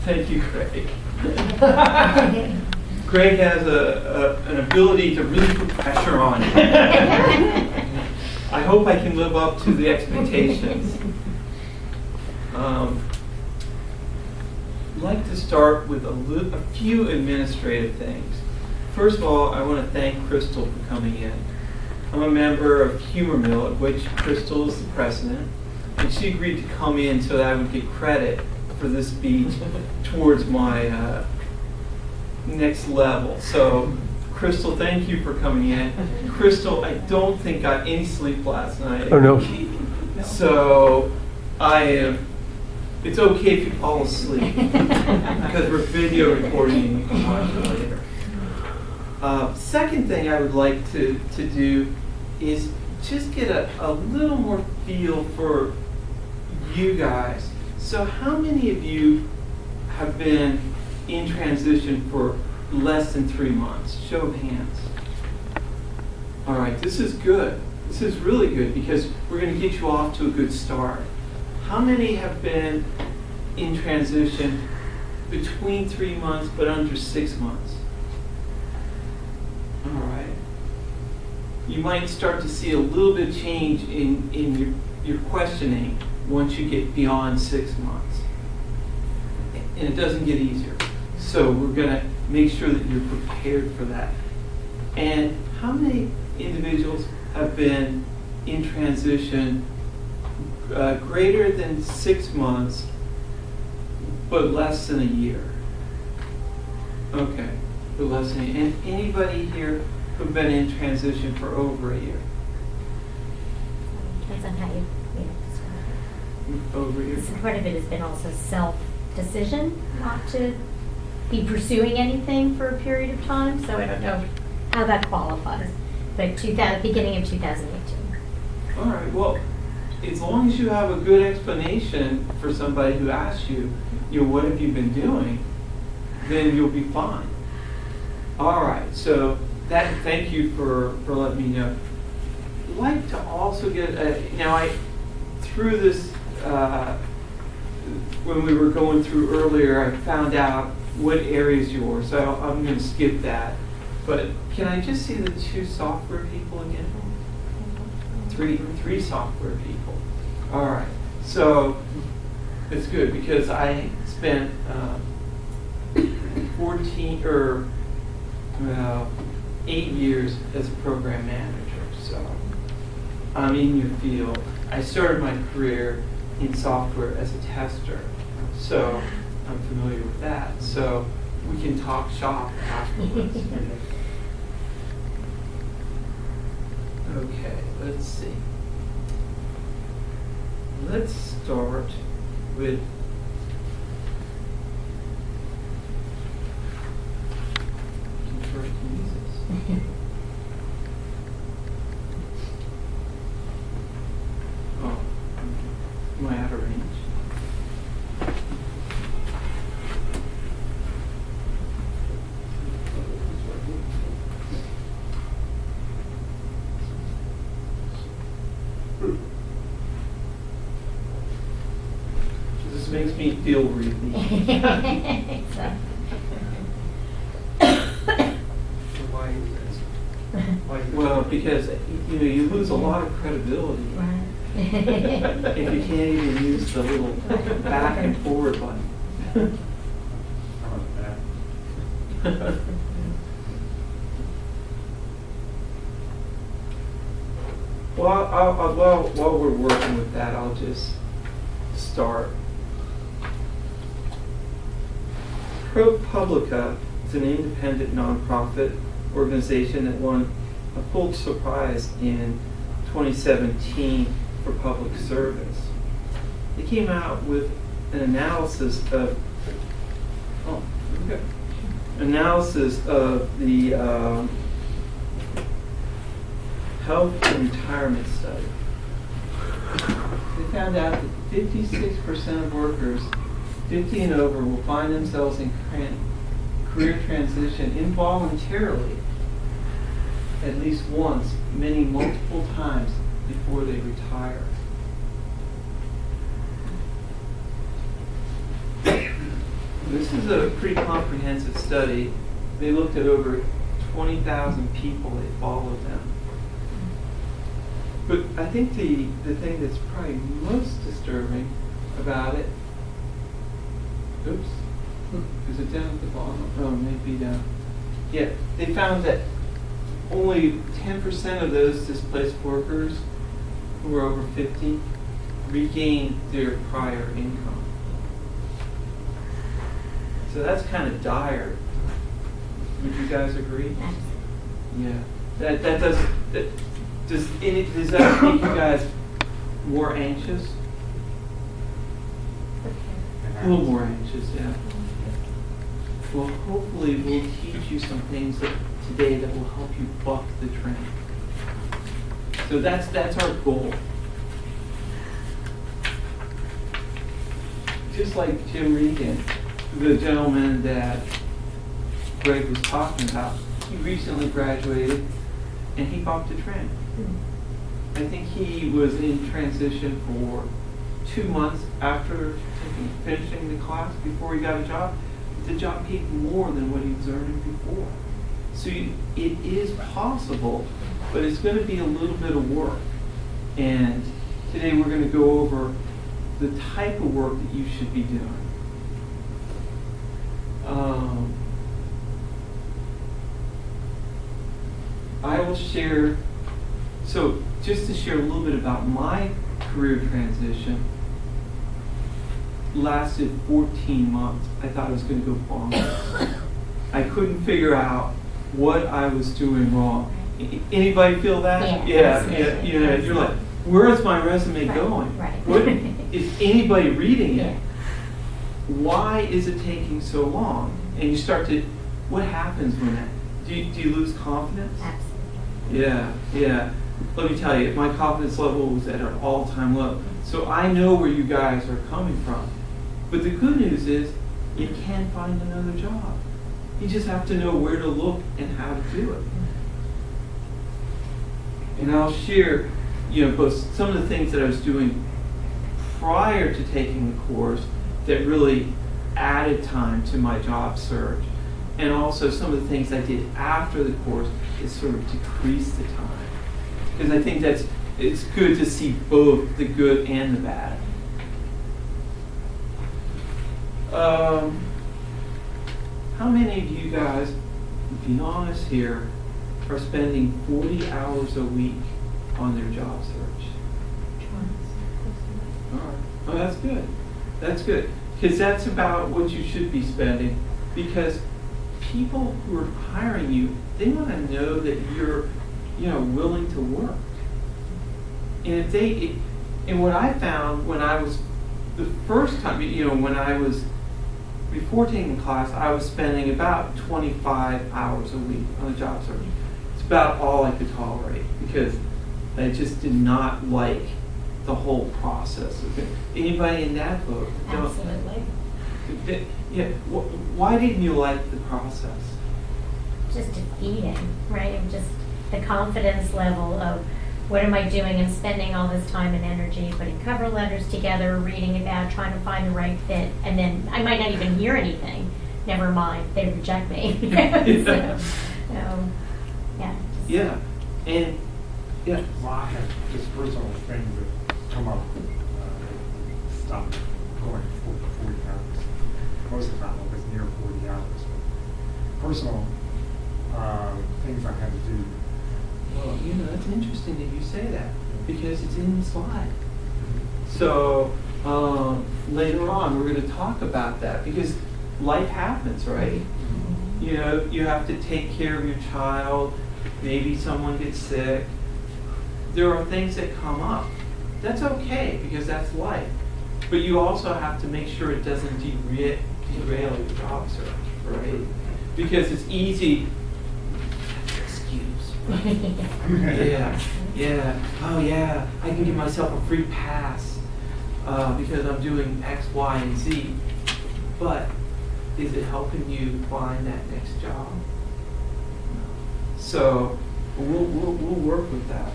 Thank you, Greg. Greg has an ability to really put pressure on you. I hope I can live up to the expectations. I'd like to start with a few administrative things. First of all, I want to thank Crystal for coming in. I'm a member of Humor Mill, of which Crystal is the president, and she agreed to come in so that I would get credit for this speech towards my next level. So, Crystal, thank you for coming in. Crystal, I don't think got any sleep last night. Oh, no. So, it's okay if you fall asleep because we're video recording and you can watch it later. Second thing I would like to do is just get a little more feel for you guys. So how many of you have been in transition for less than 3 months? Show of hands. All right, this is good. This is really good because we're going to get you off to a good start. How many have been in transition between 3 months but under 6 months? All right. You might start to see a little bit of change in your questioning once you get beyond 6 months. And it doesn't get easier. So we're going to make sure that you're prepared for that. And how many individuals have been in transition greater than 6 months but less than a year? Okay, but less than a year. And anybody here who've been in transition for over a year? Depends on how you describe it. Over a year. So part of it has been also self-decision not to be pursuing anything for a period of time, so I don't know how that qualifies. But beginning of 2018. All right, well, as long as you have a good explanation for somebody who asks you, what have you been doing, then you'll be fine. All right, so thank you for letting me know. I'd like to also get, through this, when we were going through earlier, I found out what areas you were, so I'm going to skip that. But can I just see the 2 software people again? Three software people. All right, so it's good because I spent 8 years as a program manager, so I'm in your field. I started my career in software as a tester, so I'm familiar with that. So we can talk shop afterwards. Okay, let's see. Let's start with Oh, am I out of range? This makes me feel really. Why is this? Well, because you lose a lot of credibility if you can't even use the little back and forward button. Well, while we're working with that, I'll just start. ProPublica is an independent nonprofit organization that won a Pulitzer Prize in 2017 for public service. They came out with an analysis of the health and retirement study. They found out that 56% of workers 50 and over will find themselves in career transition involuntarily at least once, many multiple times before they retire. This is a pretty comprehensive study. They looked at over 20,000 people. They followed them. But I think the thing that's probably most disturbing about it, oops, is it down at the bottom? Oh, maybe down. Yeah, they found that only 10% of those displaced workers who were over 50 regained their prior income. So that's kind of dire. Would you guys agree? Yeah. Does that make you guys more anxious? A little more anxious, yeah. Well, hopefully we'll teach you some things today that will help you buck the trend. So that's our goal. Just like Jim Regan, the gentleman that Greg was talking about, he recently graduated and he bucked the trend. I think he was in transition for 2 months after finishing the class before he got a job. The job paid more than what he was earning before. So it is possible, but it's going to be a little bit of work. And today we're going to go over the type of work that you should be doing. I will share, so just to share a little bit about my career transition, lasted 14 months. I thought I was going to go bonkers. I couldn't figure out what I was doing wrong. Anybody feel that? Yeah. You know, you're like, where is my resume going? Right. What is anybody reading it? Why is it taking so long? And you start to, what happens when that? Do you lose confidence? Absolutely. Yeah. Let me tell you, my confidence level was at an all-time low. So I know where you guys are coming from. But the good news is, you can find another job. You just have to know where to look and how to do it. And I'll share, both some of the things that I was doing prior to taking the course that really added time to my job search, and also some of the things I did after the course that sort of decreased the time. Because I think it's good to see both the good and the bad. How many of you guys, be honest here, are spending 40 hours a week on their job search? All right. Oh, that's good. That's good. Because that's about what you should be spending. Because people who are hiring you, they want to know that you're, willing to work. And and what I found when I was the first time, when I was before taking the class, I was spending about 25 hours a week on a job search. It's about all I could tolerate because I just did not like the whole process of it. Anybody in that boat? Absolutely. Yeah. Why didn't you like the process? Just defeating, right? And just the confidence level of what am I doing and spending all this time and energy putting cover letters together, reading about, trying to find the right fit, and then I might not even hear anything. Never mind, they reject me. Yeah. And yeah. Well, I have just personal things that come up. Stop going 40 hours. Most of the time, it was near 40 hours. Personal things I had to do. Well, that's interesting that you say that because it's in the slide. So later on, we're going to talk about that because life happens, right? You have to take care of your child. Maybe someone gets sick. There are things that come up. That's okay because that's life. But you also have to make sure it doesn't derail your job search, right? Because it's easy. Yeah. Oh, yeah. I can give myself a free pass because I'm doing X, Y, and Z. But is it helping you find that next job? So we'll work with that.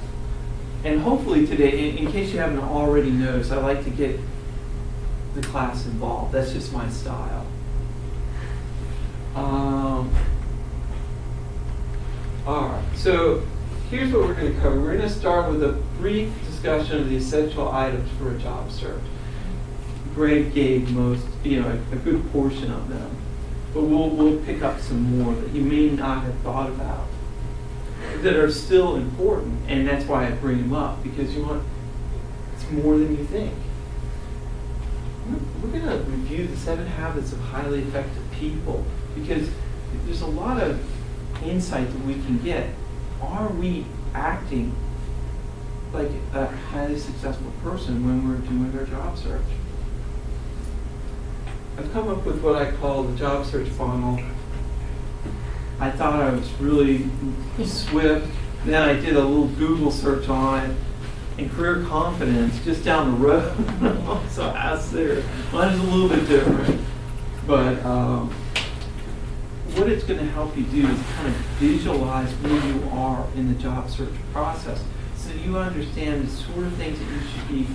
And hopefully today, in case you haven't already noticed, I like to get the class involved. That's just my style. All right, so here's what we're going to cover. We're going to start with a brief discussion of the essential items for a job search. Greg gave most, a good portion of them, but we'll pick up some more that you may not have thought about that are still important, and that's why I bring them up, because it's more than you think. We're going to review the 7 habits of highly effective people, because there's a lot of insight that we can get. Are we acting like a highly successful person when we're doing our job search? I've come up with what I call the job search funnel. I thought I was really swift. Then I did a little Google search on it, and career confidence just down the road. So I was there. Mine is a little bit different, but what it's going to help you do is kind of visualize where you are in the job search process, so you understand the sort of things that you should be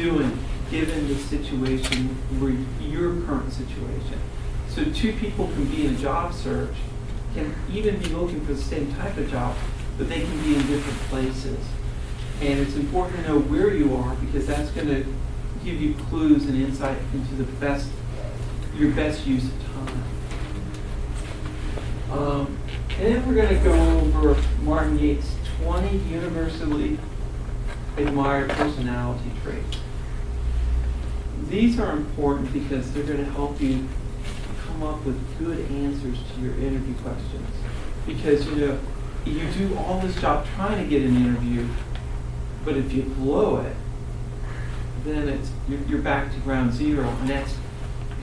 doing given the situation, where your current situation. So 2 people can be in a job search, can even be looking for the same type of job, but they can be in different places. And it's important to know where you are, because that's going to give you clues and insight into your best use of time. And then we're going to go over Martin Yates' 20 universally admired personality traits. These are important because they're going to help you come up with good answers to your interview questions. Because, you do all this job trying to get an interview, but if you blow it, then you're back to ground zero, and that's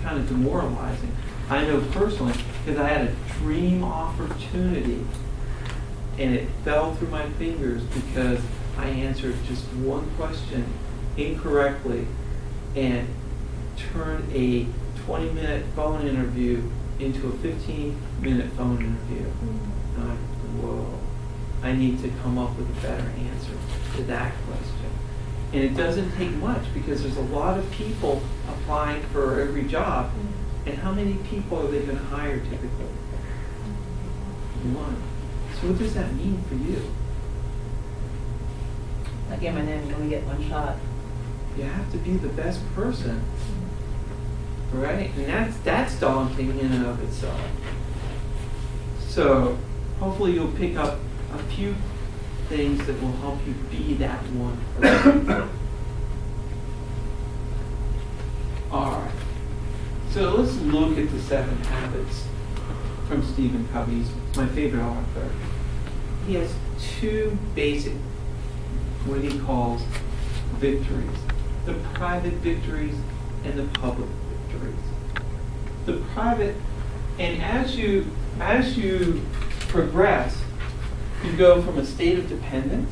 kind of demoralizing. I know personally, because I had a dream opportunity, and it fell through my fingers because I answered just one question incorrectly and turned a 20-minute phone interview into a 15-minute phone interview. And I'm, whoa, I need to come up with a better answer to that question. And it doesn't take much, because there's a lot of people applying for every job. And how many people are they going to hire typically? 1. So what does that mean for you? Like Eminem, you only get one shot. You have to be the best person, right? And that's daunting in and of itself. So hopefully you'll pick up a few things that will help you be that one person. All right. So let's look at the 7 habits from Stephen Covey. He's my favorite author. He has 2 basic, what he calls victories: the private victories and the public victories. The private, and as you progress, you go from a state of dependence.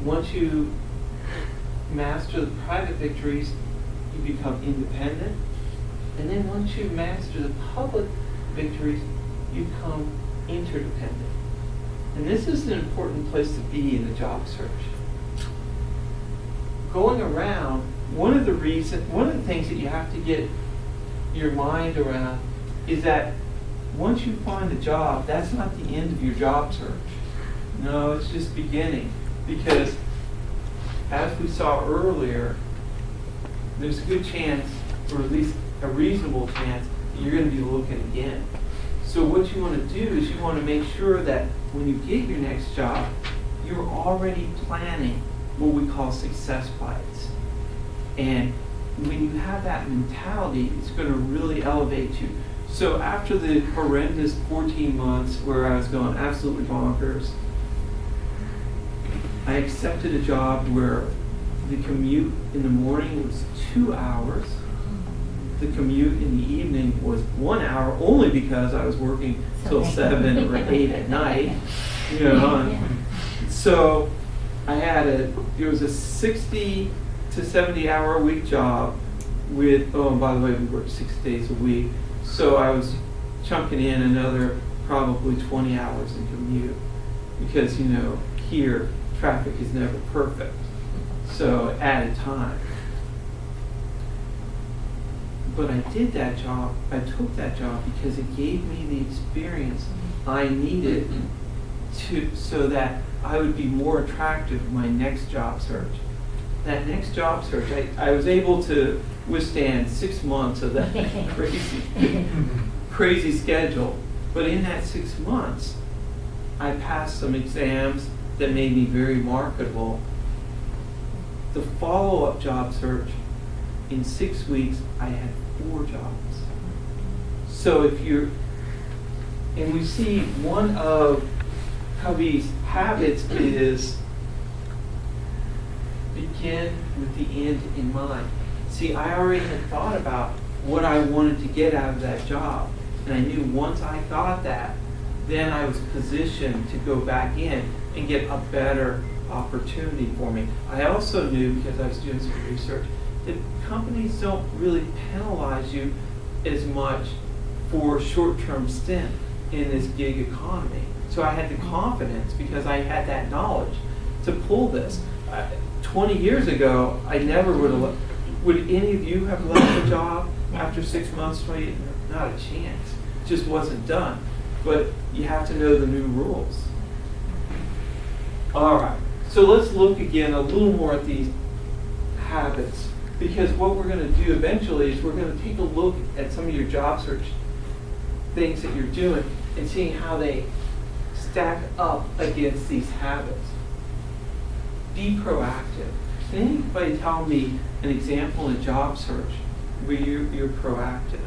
Once you master the private victories, you become independent. And then once you master the public victories, you become interdependent. And this is an important place to be in a job search. Going around, one of the things that you have to get your mind around is that once you find a job, that's not the end of your job search. No, it's just beginning. Because as we saw earlier, there's a good chance, or at least a reasonable chance, that you're going to be looking again. So what you want to do is you want to make sure that when you get your next job, you're already planning what we call success bites. And when you have that mentality, it's going to really elevate you. So after the horrendous 14 months where I was going absolutely bonkers, I accepted a job where the commute in the morning was 2 hours. The commute in the evening was 1 hour, only because I was working till 7 or 8 at night. So I had it was a 60 to 70 hour a week job with, oh, and by the way, we worked 6 days a week. So I was chunking in another probably 20 hours in commute, because, here traffic is never perfect. So it added time. But I did that job, I took that job because it gave me the experience I needed so that I would be more attractive in my next job search. That next job search, I was able to withstand 6 months of that crazy schedule. But in that 6 months, I passed some exams that made me very marketable. The follow-up job search, in 6 weeks, I had 4 jobs. So and we see one of Covey's habits is begin with the end in mind. See, I already had thought about what I wanted to get out of that job. And I knew once I got that, then I was positioned to go back in and get a better opportunity for me. I also knew, because I was doing some research, that companies don't really penalize you as much for short-term stint in this gig economy. So I had the confidence, because I had that knowledge, to pull this. 20 years ago, I never would have. Would any of you have left a job after 6 months? Not a chance. It just wasn't done. But you have to know the new rules. All right. So let's look again a little more at these habits, because what we're going to do eventually is we're going to take a look at some of your job search things that you're doing and seeing how they stack up against these habits. Be proactive. Can anybody tell me an example in job search where you're proactive?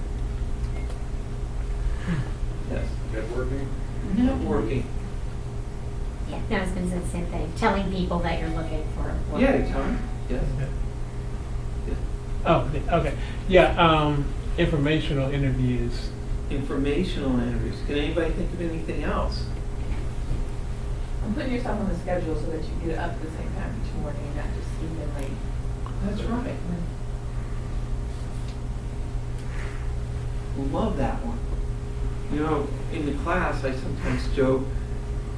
Yes. Networking? Networking. Yeah, no, I was going to say the same thing. Telling people that you're looking for work. Yeah, Tom. Yes. Yeah. Oh, okay. Yeah, informational interviews. Informational interviews. Can anybody think of anything else? I'm putting yourself on the schedule so that you get up at the same time each morning and not just sleep in late. That's right. Love that one. You know, in the class, I sometimes joke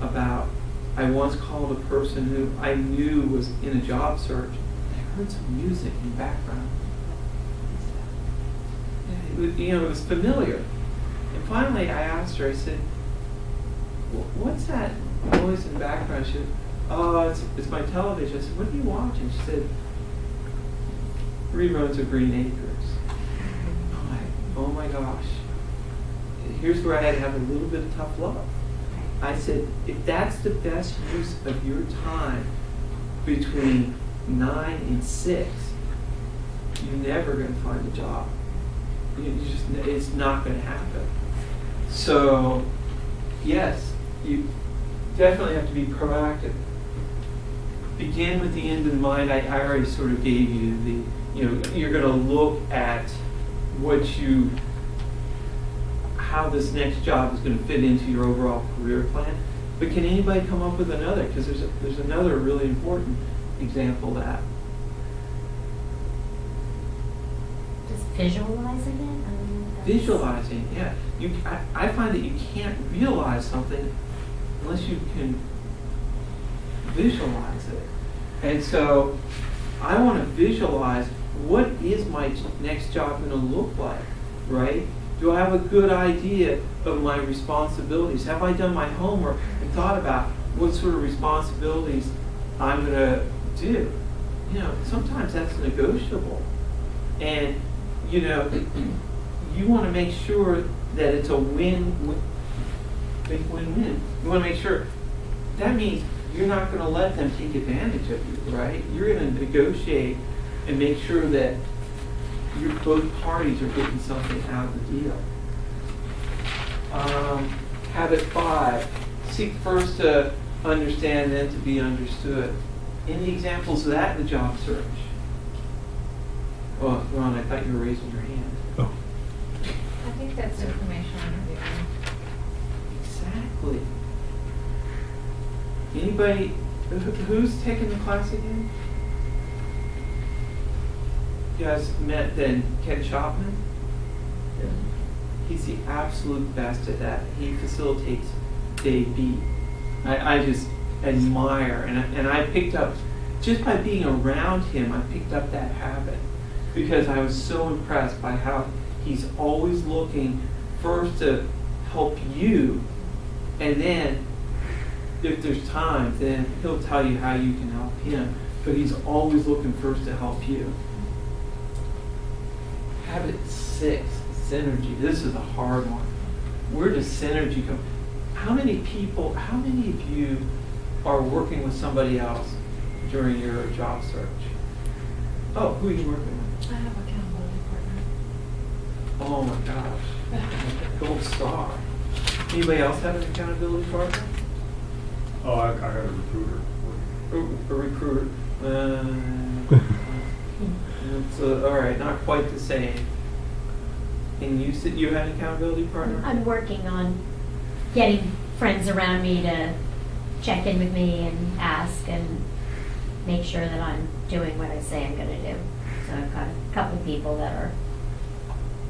about, I once called a person who I knew was in a job search. I heard some music in the background. It was familiar. And finally, I asked her, I said, what's that noise in the background? She said, oh, it's my television. I said, what are you watching? She said, reruns of Green Acres. I'm like, oh my gosh. Here's where I had to have a little bit of tough love. I said, if that's the best use of your time between 9 and 6, you're never going to find a job. It's not going to happen. So, yes, you definitely have to be proactive. Begin with the end in mind. I already sort of gave you you're going to look at how this next job is going to fit into your overall career plan. But can anybody come up with another? Because there's another really important example of that. Just visualizing it? I mean, Visualizing, yeah. I find that you can't realize something unless you can visualize it. And so I want to visualize, what is my next job going to look like, right? Do I have a good idea of my responsibilities? Have I done my homework and thought about what sort of responsibilities I'm going to do? Sometimes that's negotiable. And, you want to make sure that it's a win-win. You want to make sure. That means you're not going to let them take advantage of you, right? You're going to negotiate and make sure that both parties are getting something out of the deal. Habit 5, seek first to understand, then to be understood. Any examples of that in the job search? Oh, Ron, I thought you were raising your hand. Oh. I think that's informational interviewing. Exactly. Anybody, who's taking the class again? You guys met then Ken Shopman? Yeah. He's the absolute best at that. He facilitates day B. I just admire, and I picked up, just by being around him, I picked up that habit. because I was so impressed by how he's always looking first to help you, and then if there's time, then he'll tell you how you can help him. But he's always looking first to help you. Habit 6, synergy. This is a hard one. Where does synergy come? How many of you are working with somebody else during your job search? Oh, who are you working with? I have a accountability partner. Oh my gosh. Gold star. Anybody else have an accountability partner? Oh, I got a recruiter. A recruiter. It's all right, not quite the same. And you said you had an accountability partner? I'm working on getting friends around me to check in with me and ask and make sure that I'm doing what I say I'm going to do. So I've got a couple of people that are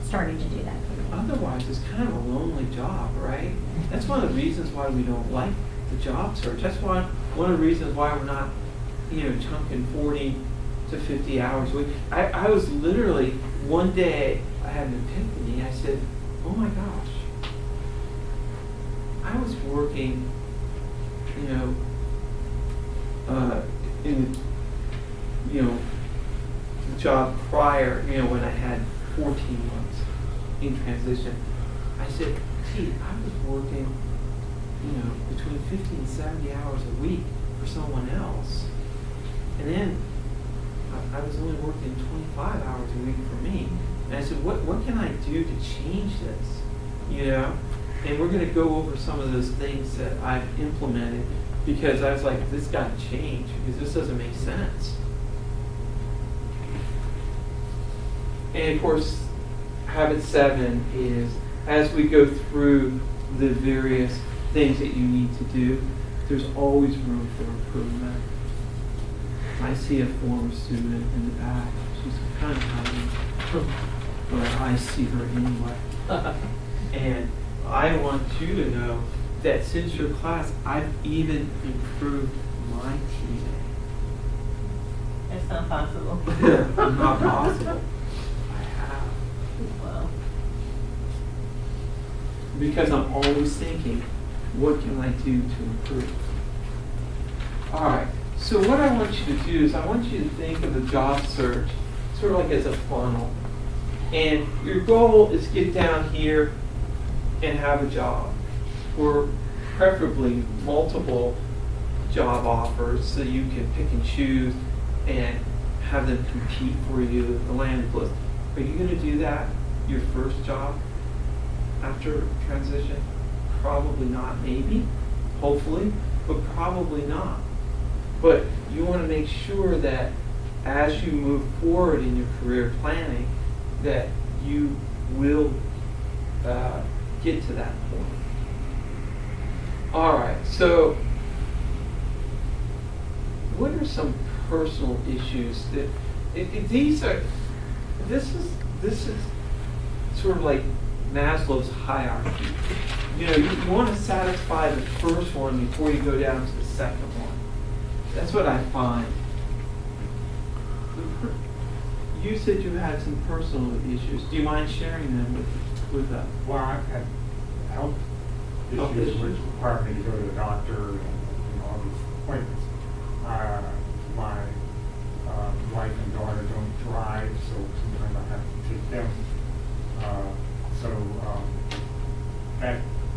starting to do that for me. Otherwise, it's kind of a lonely job, right? That's one of the reasons why we don't like the job search. That's one of the reasons why we're not, chunking 40 to 50 hours a week. I was literally, one day, I had an epiphany. I said, oh my gosh, I was working, in, the job prior, when I had 14 months in transition. I said, gee, I was working, between 50 and 70 hours a week for someone else. And then I was only working 25 hours a week for me. And I said, what can I do to change this? And we're going to go over some of those things that I've implemented, because I was like, this got to change, because this doesn't make sense. And of course, habit 7 is, as we go through the various things that you need to do, there's always room for improvement. I see a former student in the back. She's kind of hiding, but I see her anyway. And I want you to know that since your class, I've even improved my teammate. It's not possible. Not possible. I have. Wow. Because I'm always thinking, what can I do to improve? All right. So what I want you to do is I want you to think of the job search sort of like as a funnel. And your goal is to get down here and have a job, or preferably multiple job offers so you can pick and choose and have them compete for you at the land list. Are you going to do that your first job after transition? Probably not, maybe, hopefully, but probably not. But you want to make sure that as you move forward in your career planning, that you will get to that point. All right, so what are some personal issues that this is sort of like Maslow's hierarchy. You want to satisfy the first one before you go down to the second one. That's what I find. You said you had some personal issues. Do you mind sharing them with us? Well, I've had health issues which require me to go to the doctor and all these appointments. My wife and daughter don't drive, so sometimes I have to take them.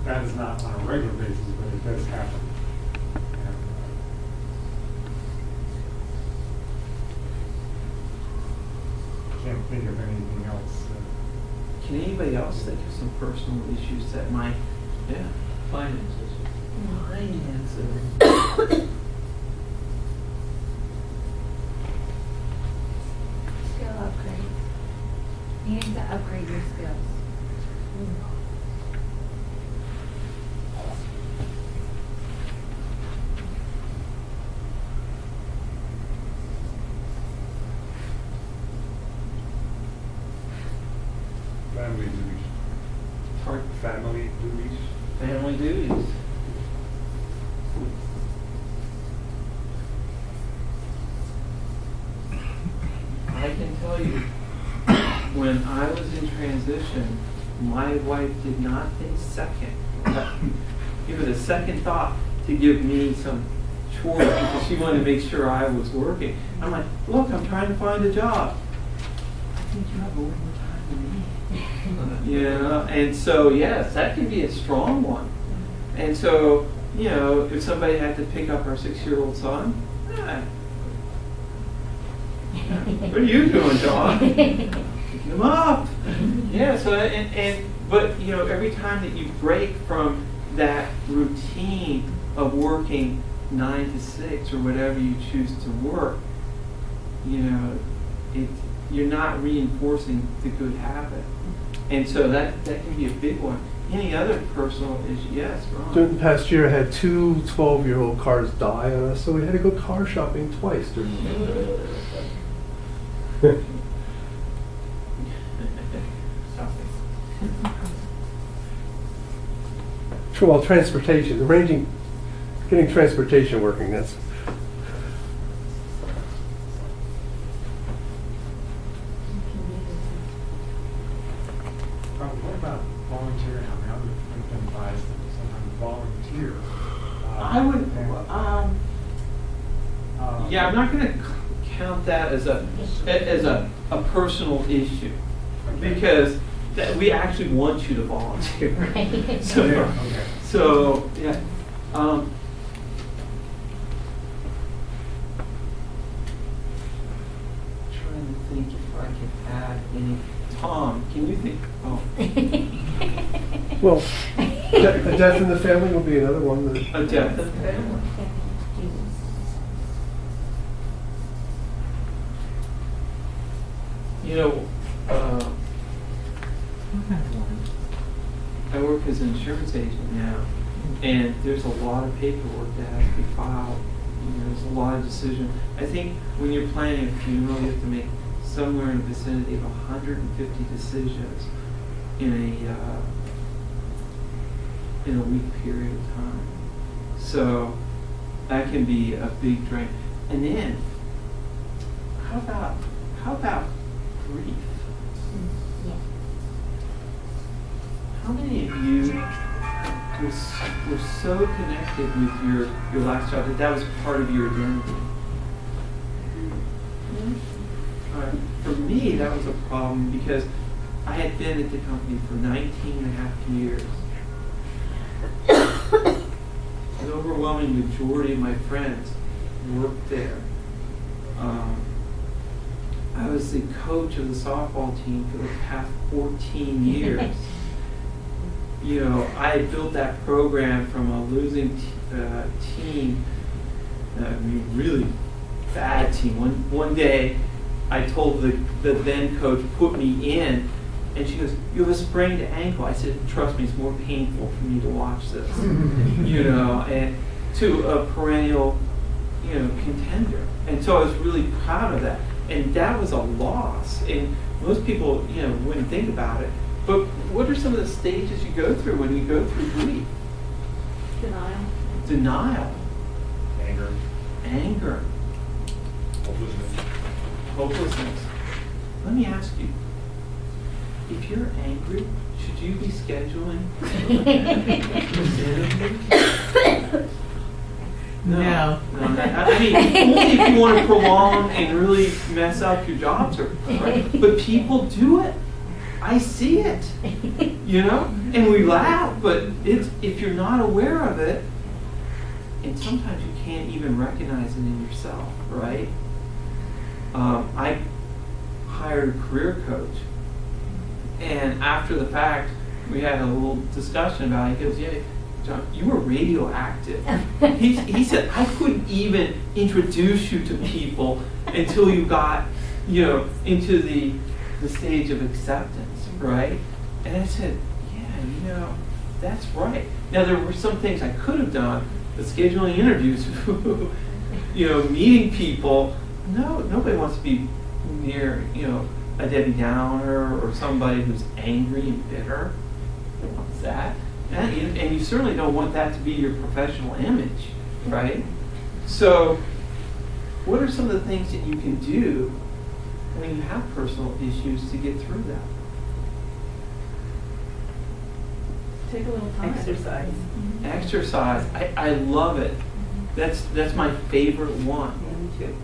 That is not on a regular basis, but it does happen. And, can't think of anything else. Can anybody else think of some personal issues that might, finances. Finances. Skill upgrade. Needing to upgrade your skills. Family duties. Pardon? Family duties. Family duties. I can tell you, transition, my wife did not think second, give it a second thought to give me some chores because she wanted to make sure I was working. I'm like, look, I'm trying to find a job. I think you have a little more time than me. You know, and so yes, that can be a strong one. And so, you know, if somebody had to pick up our 6-year-old son, what are you doing, John? Picking him up. Yeah, so, but, you know, every time that you break from that routine of working 9 to 6 or whatever you choose to work, you know, you're not reinforcing the good habit. And so that can be a big one. Any other personal issue? Yes, Ron. During the past year, I had 2 12-year-old cars die on us, so we had to go car shopping twice during the year. Well, transportation, getting transportation working, that's... What about volunteering? I mean, I would have advised them to sometimes volunteer. I would, yeah, I'm not going to count that as a personal issue because we actually want you to volunteer. Right. So, Okay. so yeah. Trying to think if I can add any. Tom, can you think? Oh, Well, a death in the family will be another one. a death in the family. You know, I work as an insurance agent now, and there's a lot of paperwork that has to be filed. You know, there's a lot of decision. I think when you're planning a funeral, you have to make somewhere in the vicinity of 150 decisions in a week period of time. So that can be a big drain. And then, how about grief? How many of you were so connected with your last job that was part of your identity? For me, that was a problem because I had been at the company for 19 and a half years. An overwhelming majority of my friends worked there. I was the coach of the softball team for the past 14 years. You know, I had built that program from a losing team, really bad team. One day, I told the then coach, put me in, and she goes, "You have a sprained ankle." I said, "Trust me, it's more painful for me to watch this." You know, and to a perennial, you know, contender. And so I was really proud of that. And that was a loss. And most people, you know, wouldn't think about it. But what are some of the stages you go through when you go through grief? Denial. Anger. Hopelessness. Let me ask you, if you're angry, should you be scheduling? No. I mean, only if you want to prolong and really mess up your jobs, right? But people do it. I see it, you know, and we laugh, but if you're not aware of it, and sometimes you can't even recognize it in yourself, right? I hired a career coach, and after the fact, we had a little discussion about it. He goes, "Yeah, John, you were radioactive." He said, "I couldn't even introduce you to people until you got, you know, into the stage of acceptance, right?" And I said, "Yeah, you know, that's right." Now, there were some things I could have done, but scheduling interviews, you know, meeting people, nobody wants to be near, you know, a Debbie Downer or somebody who's angry and bitter. Nobody wants that. And you certainly don't want that to be your professional image, right? So, what are some of the things that you can do when you have personal issues to get through that? Take a little time. Exercise. Exercise. I love it. That's my favorite one. Yeah, me too.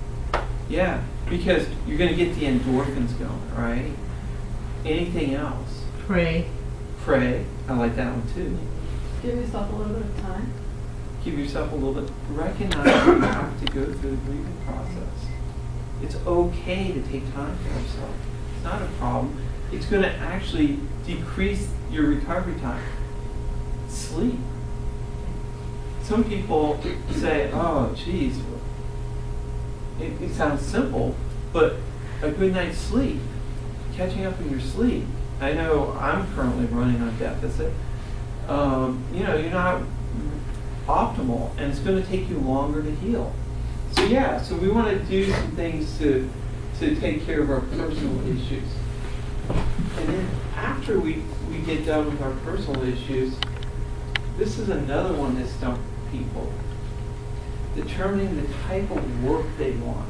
Yeah, because you're going to get the endorphins going, right? Anything else? Pray. Pray. I like that one too. Give yourself a little bit of time. Give yourself a little bit. Recognize that you have to go through the grieving process. It's okay to take time for yourself. It's not a problem. It's going to actually decrease your recovery time. Sleep. Some people say, oh, geez, it sounds simple, but a good night's sleep, catching up in your sleep. I know I'm currently running on deficit. You're not optimal, and it's going to take you longer to heal. So yeah, so we want to do some things to take care of our personal issues. And then after we get done with our personal issues, this is another one that stumps people. Determining the type of work they want.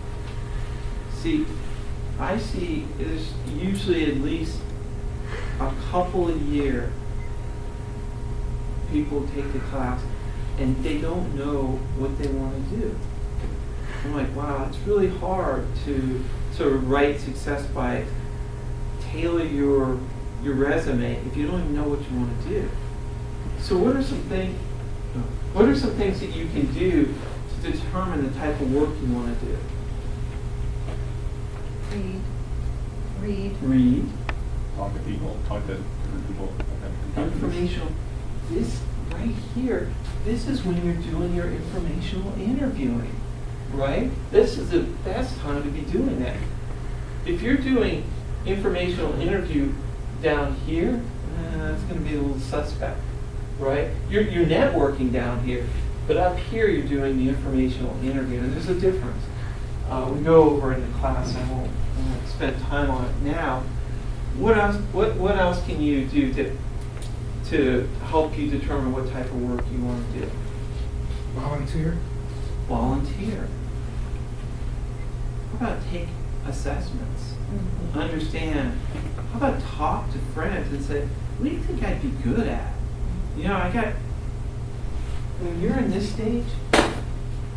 See, I see there's usually at least a couple a year people take the class and they don't know what they want to do. I'm like, wow, it's really hard to write Success Bites, tailor your resume if you don't even know what you want to do. So what are some things that you can do to determine the type of work you want to do? Read. Talk to people, talk to different people. Informational. This right here, this is when you're doing your informational interviewing, right? This is the best time to be doing that. If you're doing informational interview down here, it's going to be a little suspect, right? You're networking down here, but up here you're doing the informational interview, and there's a difference. We go over in the class, I won't spend time on it now. What else can you do to help you determine what type of work you want to do? Volunteer. Volunteer. How about take assessments? Understand. How about talk to friends and say, what do you think I'd be good at? When you're in this stage,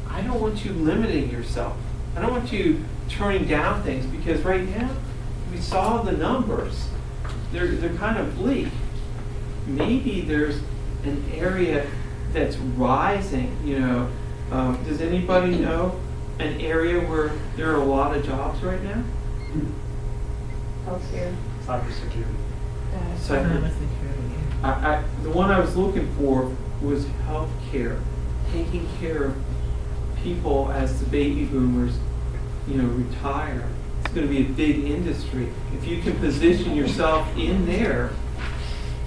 I don't want you limiting yourself. I don't want you turning down things, because right now, we saw the numbers. They're kind of bleak. Maybe there's an area that's rising, does anybody know an area where there are a lot of jobs right now? Healthcare. Cybersecurity. The one I was looking for was healthcare, taking care of people as the baby boomers, retire. It's going to be a big industry. If you can position yourself in there,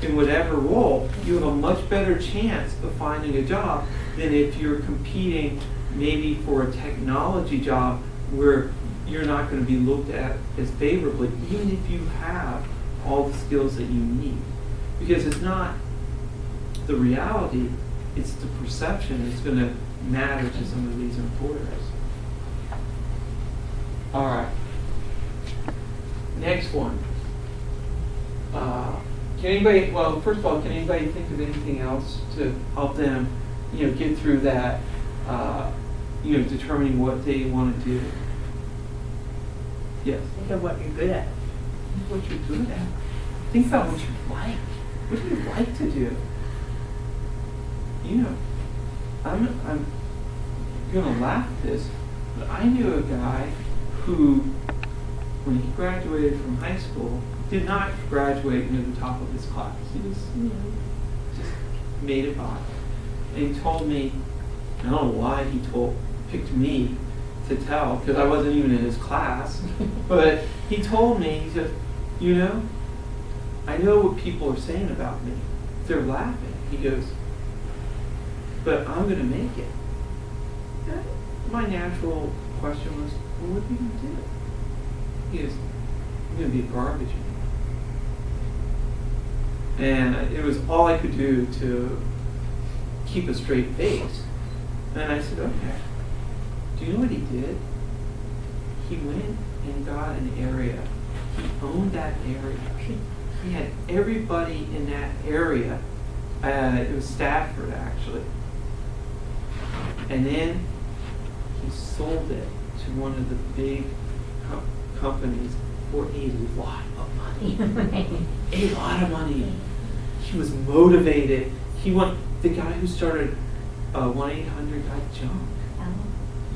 in whatever role, you have a much better chance of finding a job than if you're competing maybe for a technology job where you're not going to be looked at as favorably, even if you have all the skills that you need. Because it's not the reality, it's the perception that's going to matter to some of these employers. All right. Next one. First of all, can anybody think of anything else to help them, get through that, determining what they want to do? Yes. Think of what you're good at. What you're good at. Think about what you like. What do you like to do? I'm going to laugh at this, but I knew a guy who, when he graduated from high school, did not graduate near the top of his class. He was, just made it by. And he told me, I don't know why he picked me to tell, because I wasn't even in his class, but he told me, he said, I know what people are saying about me. They're laughing. He goes, but I'm going to make it. And my natural question was, well, what are you going to do? He goes, I'm going to be a garbage man. And it was all I could do to keep a straight face. And I said, okay. Do you know what he did? He went and got an area. He owned that area. He had everybody in that area It was Stafford, actually. And then he sold it to one of the big companies for a lot of money. A lot of money. He was motivated. The guy who started 1-800 got junk.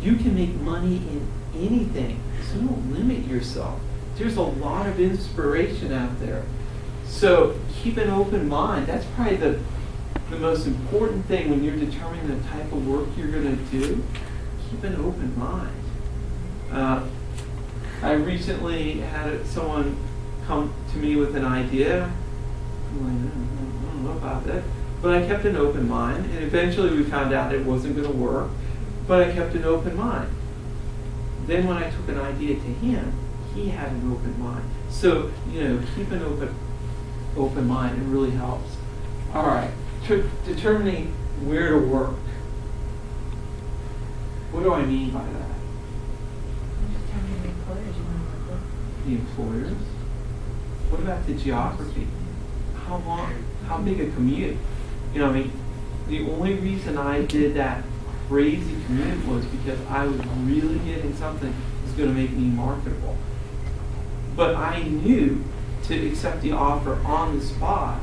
You can make money in anything, so don't limit yourself. There's a lot of inspiration out there. So keep an open mind. That's probably the most important thing when you're determining the type of work you're going to do. Keep an open mind. I recently had someone come to me with an idea. I'm like, I don't know about that. But I kept an open mind, and eventually we found out it wasn't going to work, but I kept an open mind. Then when I took an idea to him, he had an open mind. So, keep an open mind. It really helps. All right, determining where to work. What do I mean by that? Determine the employers you want to work with. The employers? What about the geography? How long, how big a commute? The only reason I did that crazy commute was because I was really getting something that was going to make me marketable. But I knew to accept the offer on the spot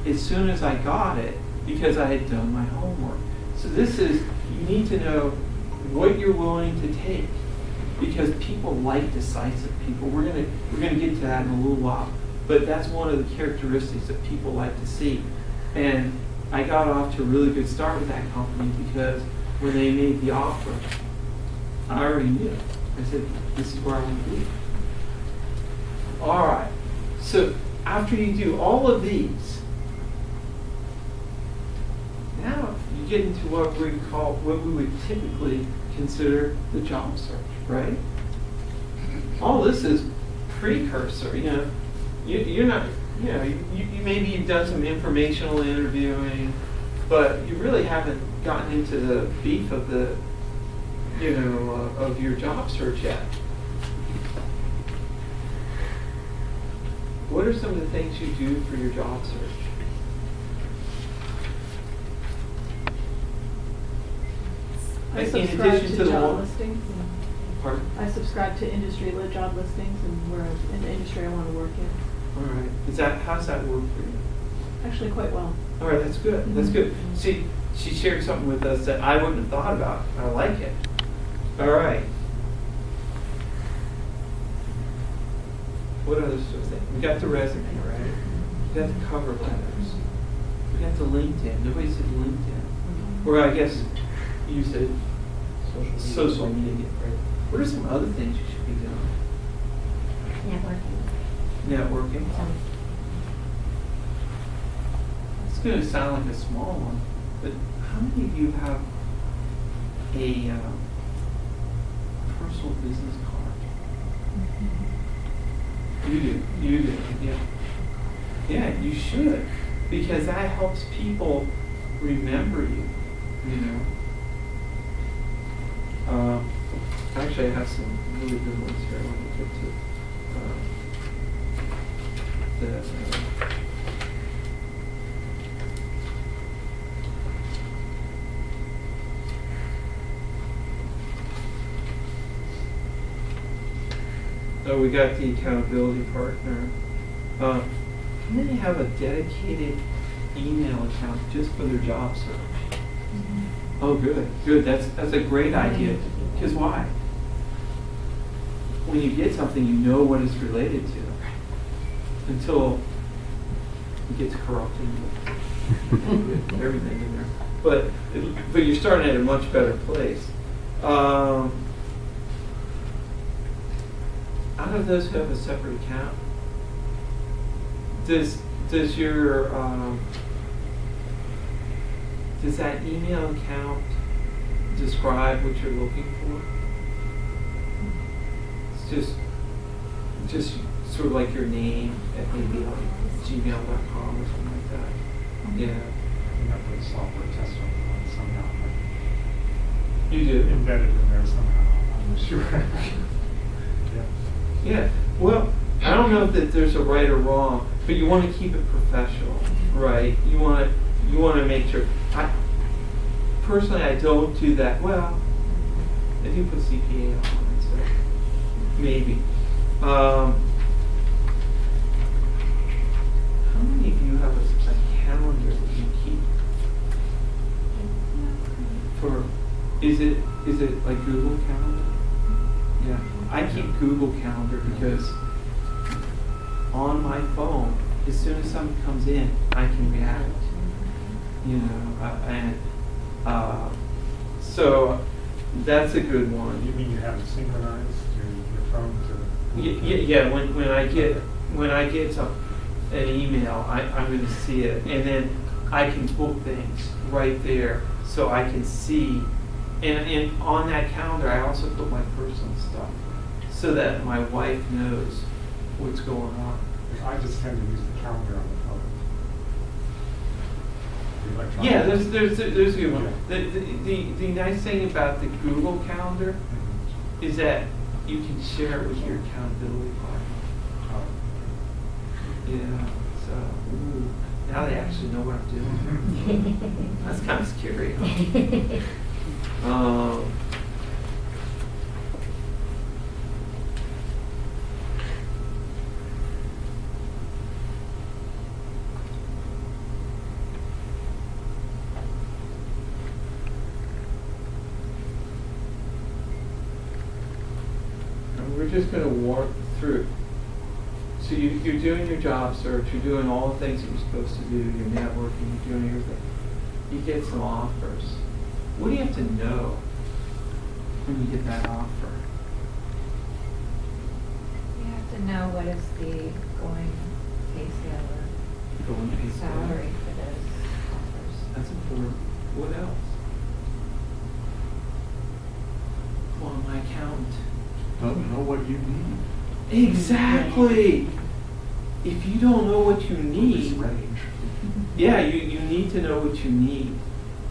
as soon as I got it because I had done my homework. So you need to know what you're willing to take because people like decisive people. We're gonna get to that in a little while, but that's one of the characteristics that people like to see. And I got off to a really good start with that company because when they made the offer, I already knew. I said, this is where I want to be. All right. So after you do all of these, now you get into what we would typically consider the job search, right? All this is precursor. You're not. You maybe you've done some informational interviewing, but you really haven't gotten into the beef of of your job search yet. What are some of the things you do for your job search? I In subscribe addition to to the job one- listings. Pardon? I subscribe to industry-led job listings and where in the industry I want to work in. All right. How's that work for you? Actually, quite well. All right, that's good. That's good. See, she shared something with us that I wouldn't have thought about. I like it. All right. What other sort of thing? We got the resume, right? We got the cover letters. We got the LinkedIn. Nobody said LinkedIn. Or I guess you said social media, right? What are some other things you should be doing? Networking. It's going to sound like a small one, but how many of you have a personal business card? You do, yeah. Yeah, you should, because that helps people remember you, Actually, I have some really good ones here. I want to get to we got the accountability partner. And then they have a dedicated email account just for their job search. Oh, good. That's a great idea. Because why? When you get something, you know what it's related to. Until it gets corrupted with everything in there. But you're starting at a much better place. Out of those who have a separate account, does that email account describe what you're looking for? It's just sort of like your name at maybe like gmail.com or something like that. Yeah. I think I put a software tester on somehow. You do? Embedded in there somehow. I'm not sure. Yeah. Yeah. Well, I don't know that there's a right or wrong, but you want to keep it professional, right? You want you want to make sure. Personally, I don't do that. Well, I do put CPA on it, so maybe. How many of you have a calendar that you keep? For is it like Google Calendar? Yeah, I keep Google Calendar because on my phone, as soon as something comes in, I can react. You know, so that's a good one. You mean you haven't synchronized your phone to? Yeah. When I get an email, I'm going to see it, and then I can book things right there, so I can see. And on that calendar, I also put my personal stuff, so that my wife knows what's going on. I just tend to use the calendar on the phone. The electronic- Yeah, there's a good one. The nice thing about the Google Calendar is that you can share it with your accountability partner. Yeah, so now they actually know what I'm doing. That's kind of scary. Huh? We're just going to walk through. So you're doing your job search, you're doing all the things that you're supposed to do, you're networking, you're doing everything. You get some offers. What do you have to know when you get that offer? You have to know what is the going pay scale Going to or pay scale. salary for those offers. That's important. What else? Well, my accountant. Don't know what you need. Exactly. If you don't know what you need, Range. yeah, you need to know what you need,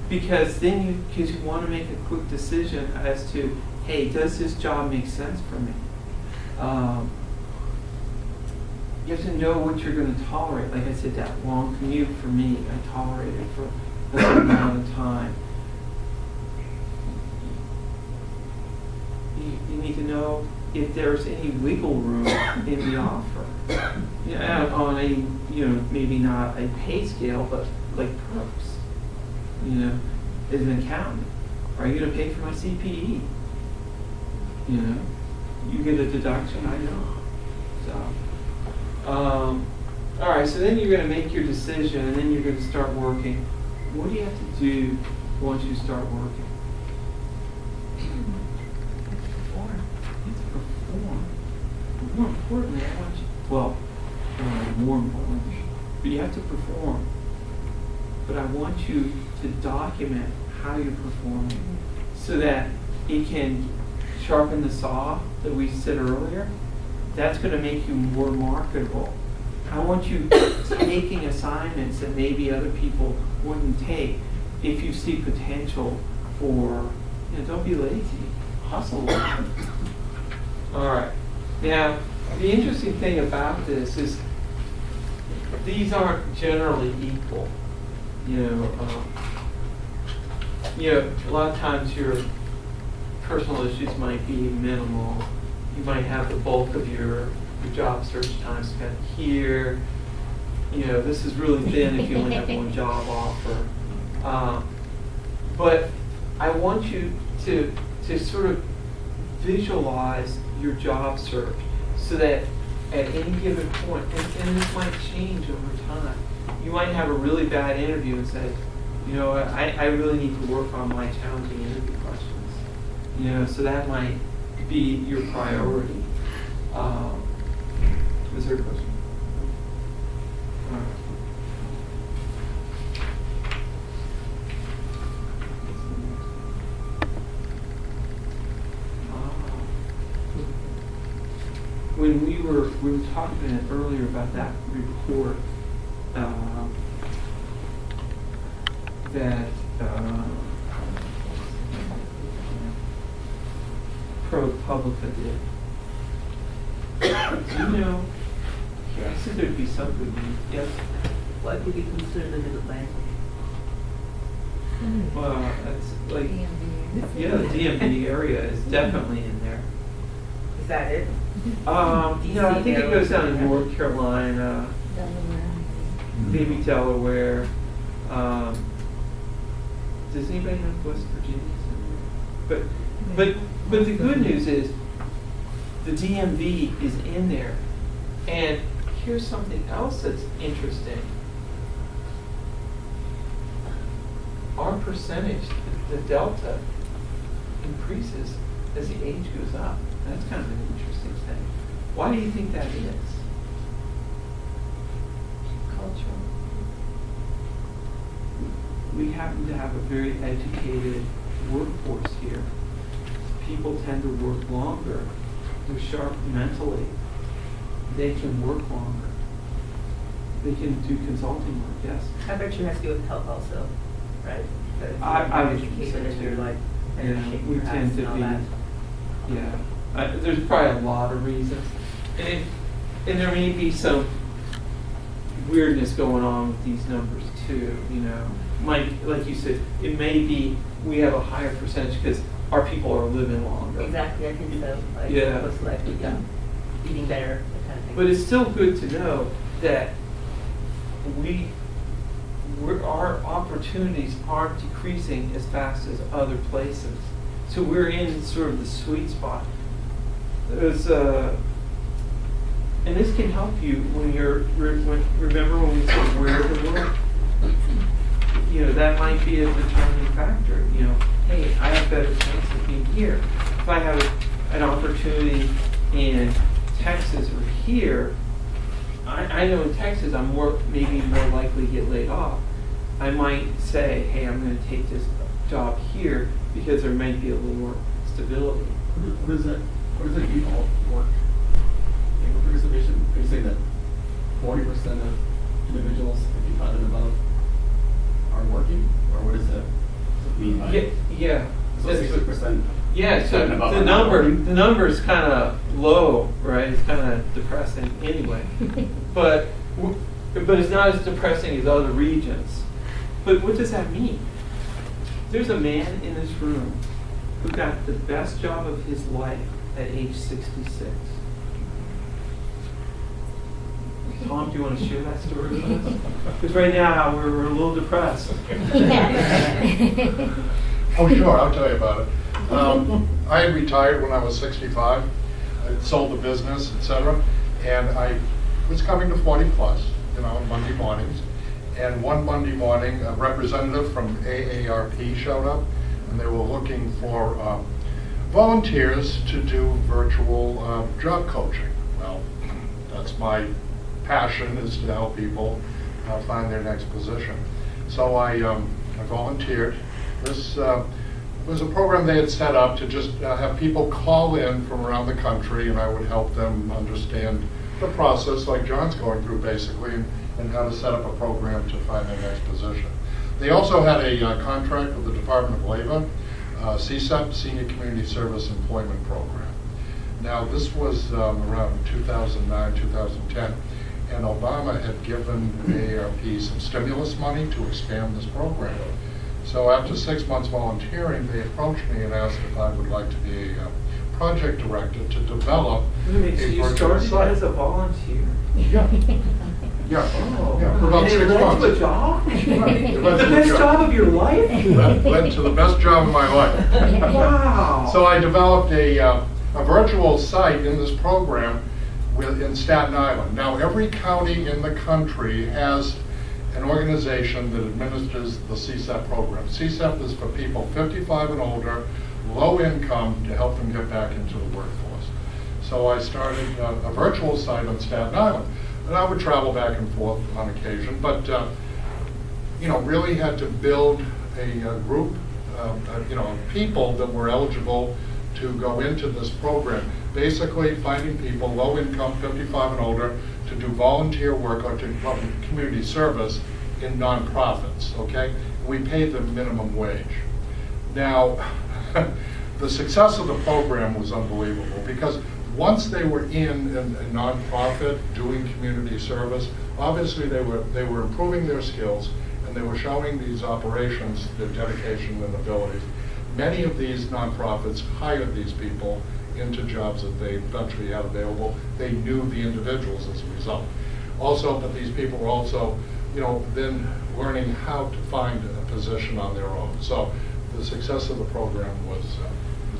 because then you want to make a quick decision as to, hey, does this job make sense for me? You have to know what you're going to tolerate. Like I said, that long commute for me, I tolerate it for a certain amount of time. You need to know if there's any wiggle room in the offer. Yeah, on a, maybe not a pay scale, but like perks. As an accountant, are you going to pay for my CPE? You get a deduction, I know. So, all right, so then you're going to make your decision, and then you're going to start working. What do you have to do once you start working? More importantly, I want you, more importantly, but you have to perform. But I want you to document how you're performing so that it can sharpen the saw that we said earlier. That's going to make you more marketable. I want you taking assignments that maybe other people wouldn't take if you see potential for, don't be lazy, hustle. All right. Now, the interesting thing about this is these aren't generally equal. A lot of times your personal issues might be minimal. You might have the bulk of your job search time spent here. This is really thin if you only have one job offer. But I want you to sort of visualize your job search so that at any given point, and this might change over time, you might have a really bad interview and say, I really need to work on my challenging interview questions. So that might be your priority. Was there a question? All right. When we were talking earlier about that report that ProPublica did. I said there'd be some good news. Yes. What would be considered a good language? Well, it's like, DMV. yeah, the DMV area is definitely in there. Is that it? No, I think it goes down to North Carolina, Delaware. maybe Delaware. Does anybody know if West Virginia's in there? But the good news is the DMV is in there. And here's something else that's interesting. Our percentage, the delta, increases as the age goes up. That's kind of an interesting thing. Why do you think that is? Cultural. We happen to have a very educated workforce here. People tend to work longer. They're sharp mentally. They can work longer. They can do consulting work, yes. I bet you it has to do with health also, right? Because I you're would think so, educated and you're too. like, Yeah, better shape we your house tend to and all be, that. yeah. There's probably a lot of reasons. And there may be some weirdness going on with these numbers too, you know. Like you said, it may be we have a higher percentage because our people are living longer. Exactly, I think so. Like, Yeah. most likely, yeah. Eating better, that kind of thing. But it's still good to know that our opportunities aren't decreasing as fast as other places. So we're in sort of the sweet spot. There's and this can help you when remember when we said where to work? You know, that might be a determining factor. You know, hey, I have better chance of being here. If I have an opportunity in Texas or here, I know in Texas I'm maybe more likely to get laid off. I might say, hey, I'm going to take this job here because there might be a little more stability. What does that default work? For participation, are you saying that 40% of individuals 55 and above are working, or what does that mean by? Yeah. So That's 60%. Yeah, so and above the are not number working? is kind of low, right? It's kind of depressing anyway. But it's not as depressing as other regions. But what does that mean? There's a man in this room who got the best job of his life at age 66. Tom, do you want to share that story with us? Because right now we're a little depressed. Yeah. Oh, sure, I'll tell you about it. I had retired when I was 65. I sold the business, etc. And I was coming to 40 plus, you know, on Monday mornings. And one Monday morning, a representative from AARP showed up, and they were looking for volunteers to do virtual job coaching. Well, that's my passion, is to help people find their next position. So I volunteered. This was a program they had set up to just have people call in from around the country, and I would help them understand the process, like John's going through basically, and how to set up a program to find their next position. They also had a contract with the Department of Labor, CSEP, Senior Community Service Employment Program. Now, this was around 2009, 2010, and Obama had given AARP some stimulus money to expand this program. So after 6 months volunteering, they approached me and asked if I would like to be a project director to develop So a you virtual started site. as a volunteer? Yeah. Yeah, Oh. yeah, for about And 6 it led to months. a job? Right, it The led to a best job. job of your life? Led to the best job of my life. Wow. So I developed a virtual site in this program in Staten Island. Now, every county in the country has an organization that administers the CSEP program. CSEP is for people 55 and older, low income, to help them get back into the workforce. So I started a virtual site on Staten Island. And I would travel back and forth on occasion, but you know, really had to build a group, you know, of people that were eligible to go into this program. Basically, finding people, low income, 55 and older, to do volunteer work or to community service in nonprofits. Okay, we paid them minimum wage. Now, the success of the program was unbelievable because once they were in a nonprofit doing community service, obviously they were improving their skills and they were showing these operations, their dedication and abilities. Many of these nonprofits hired these people into jobs that they eventually had available. They knew the individuals as a result. Also, but these people were also, then learning how to find a position on their own. So the success of the program was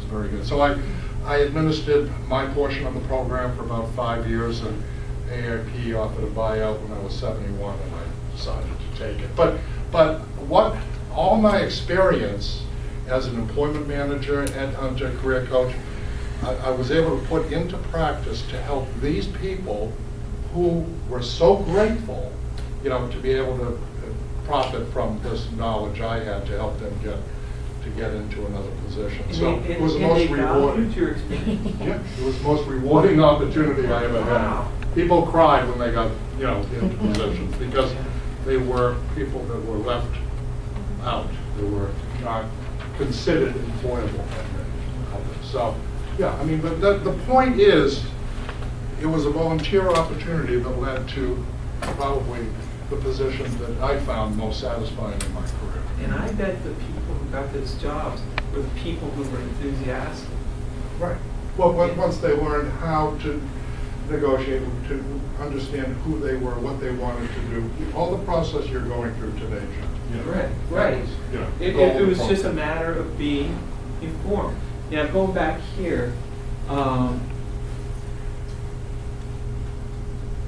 very good. So I administered my portion of the program for about 5 years, and AIP offered a buyout when I was 71, and I decided to take it. But what all my experience as an employment manager and a career coach, I was able to put into practice to help these people who were so grateful, to be able to profit from this knowledge I had to help them get into another position. So it was the most rewarding. Your experience. Yeah, it was the most rewarding opportunity I ever Wow. had. People cried when they got, into positions because they were people that were left out. They were not considered employable. So, yeah, I mean, but the point is, it was a volunteer opportunity that led to probably the position that I found most satisfying in my career. And I bet the people who got those jobs were the people who were enthusiastic. Right. Well, once they learned how to negotiate, to understand who they were, what they wanted to do, all the process you're going through today, Jim. Right. It It was just a matter of being informed. Now, going back here,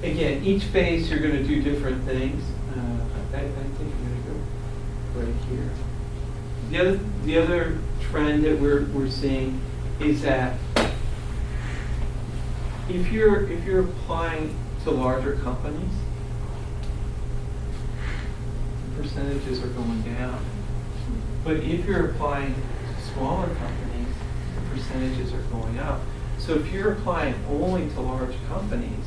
again, each phase you're going to do different things. I think I'm going to go right here. The other trend that we're seeing is that if you're applying to larger companies, percentages are going down. But if you're applying to smaller companies, the percentages are going up. So if you're applying only to large companies,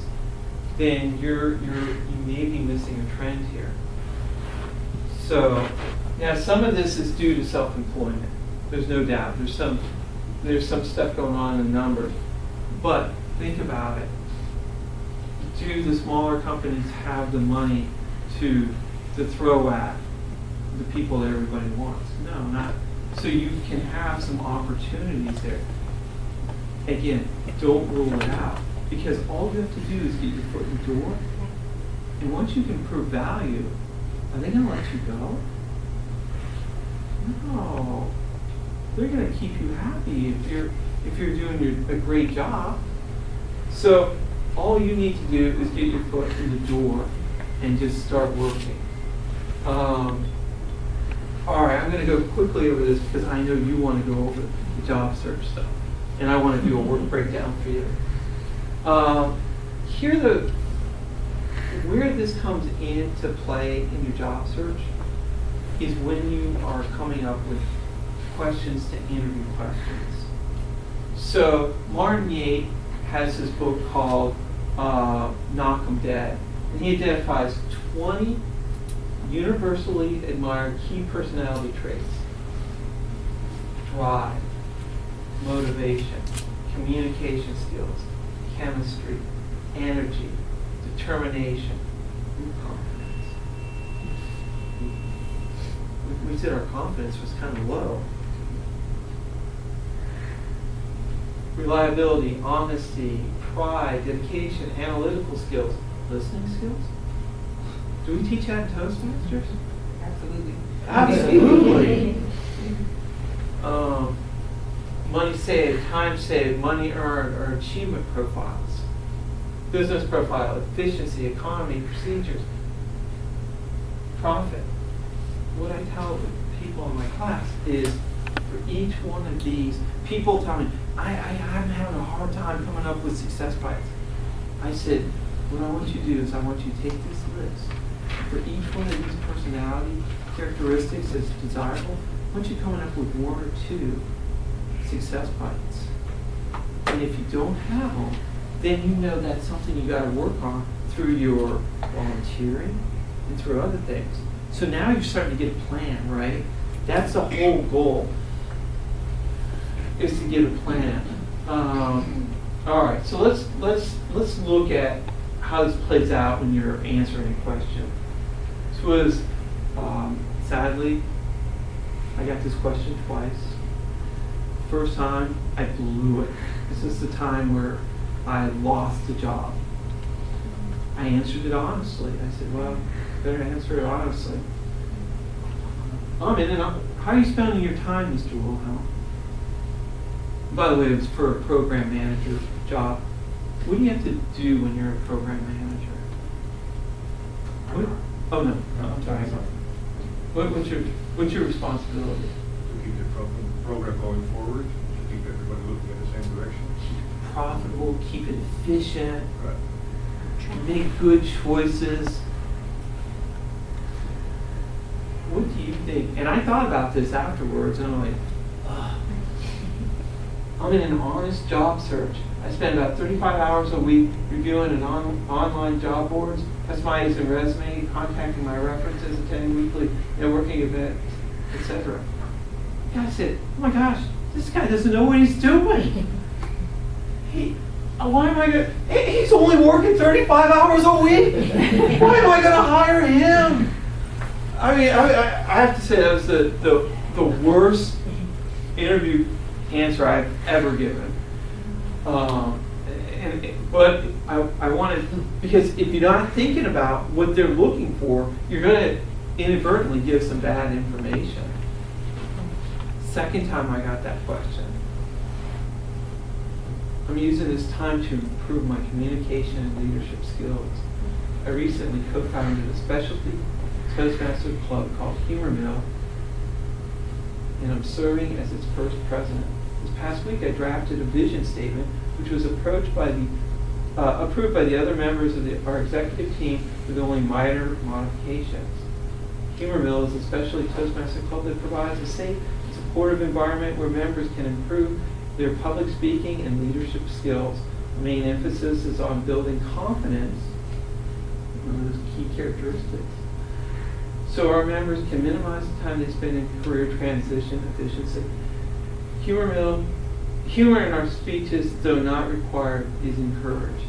then you may be missing a trend here. So now some of this is due to self-employment. There's no doubt. There's some stuff going on in the numbers. But think about it. Do the smaller companies have the money to throw at the people that everybody wants? No, not. So you can have some opportunities there. Again, don't rule it out, because all you have to do is get your foot in the door. And once you can prove value, are they going to let you go? No. They're going to keep you happy if you're doing a great job. So all you need to do is get your foot in the door and just start working. All right, I'm going to go quickly over this because I know you want to go over the job search stuff, and I want to do a work breakdown for you. Where this comes into play in your job search is when you are coming up with questions to interview questions. So Martin Yates has this book called Knock 'em Dead, and he identifies 20 universally admired key personality traits: drive, motivation, communication skills, chemistry, energy, determination, and confidence. We said our confidence was kind of low. Reliability, honesty, pride, dedication, analytical skills, listening skills. Do we teach that in Toastmasters? Absolutely. Money saved, time saved, money earned, or achievement profiles. Business profile, efficiency, economy, procedures, profit. What I tell people in my class is, for each one of these, people tell me, I'm having a hard time coming up with success bites. I said, what I want you to do is I want you to take this list. For each one of these personality characteristics that's desirable, I want you coming up with 1 or 2 success bites. And if you don't have them, then you know that's something you got to work on through your volunteering and through other things. So now you're starting to get a plan, right? That's the whole goal, is to get a plan. All right, so let's look at how this plays out when you're answering a question. This was sadly, I got this question twice. First time, I blew it. This is the time where I lost the job. I answered it honestly. I said, well, better answer it honestly. I'm in and out. How are you spending your time, Mr. Wilhelm? By the way, it was for a program manager job. What do you have to do when you're a program manager? What? Oh, no. I'm sorry. What's your responsibility? To keep the program going forward, to keep everybody looking in the same direction. Profitable, keep it efficient, Right. make good choices. What do you think? And I thought about this afterwards, and I'm like, ugh. I'm in an honest job search. I spend about 35 hours a week reviewing an online job boards, customizing a resume, contacting my references, attending weekly networking events, etc. And I said, oh my gosh, this guy doesn't know what he's doing. Why am I going to, he's only working 35 hours a week. Why am I going to hire him? I mean, I have to say that was the worst interview answer I've ever given. But I wanted, because if you're not thinking about what they're looking for, you're going to inadvertently give some bad information. Second time I got that question, I'm using this time to improve my communication and leadership skills. I recently co-founded a specialty Toastmaster club called Humor Mill, and I'm serving as its first president. This past week I drafted a vision statement which was approved by the other members of our executive team with only minor modifications. Humor Mill is a specialty Toastmaster club that provides a safe and supportive environment where members can improve their public speaking and leadership skills. The main emphasis is on building confidence, one of those key characteristics, so our members can minimize the time they spend in career transition efficiency. Humor in our speeches, though not required, is encouraged.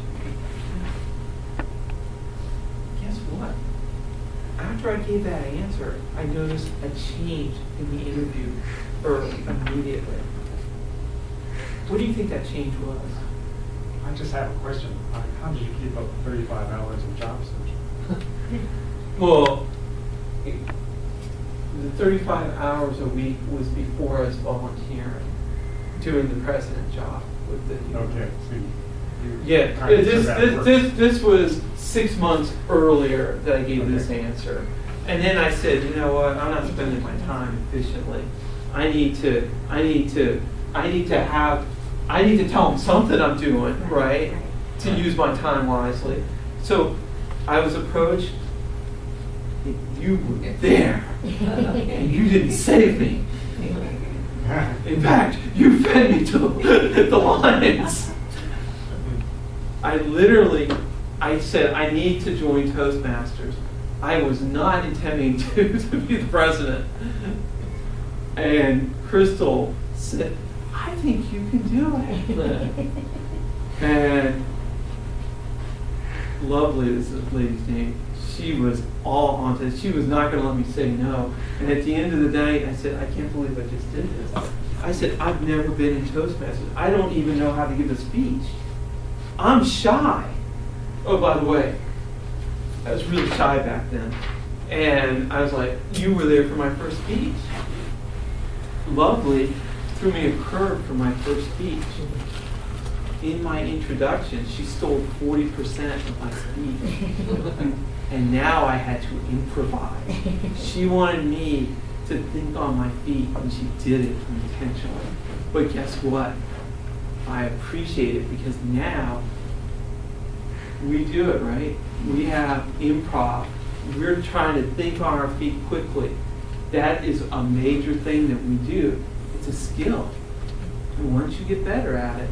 Guess what? After I gave that answer, I noticed a change in the interview immediately. What do you think that change was? I just have a question. How did you keep up 35 hours of job search? Well, the 35 hours a week was before I was volunteering, doing the president job with the. Okay. So yeah, kind of took that first. this was 6 months earlier that I gave this answer, and then I said, you know what? I'm not spending my time efficiently. I need to tell them something I'm doing right to use my time wisely. So I was approached. You were there, and you didn't save me. In fact, you fed me to the lions. I said, I need to join Toastmasters. I was not intending to be the president. And Crystal said, I think you can do it. And Lovely is the lady's name. She was all on this. She was not going to let me say no. And at the end of the day, I said, I can't believe I just did this. I said, I've never been in Toastmasters. I don't even know how to give a speech. I'm shy. Oh, by the way, I was really shy back then. And I was like, you were there for my first speech. Lovely threw me a curve for my first speech. In my introduction, she stole 40% of my speech. And now I had to improvise. She wanted me to think on my feet, and she did it intentionally. But guess what? I appreciate it because now we do it, right? We have improv. We're trying to think on our feet quickly. That is a major thing that we do. It's a skill. And once you get better at it,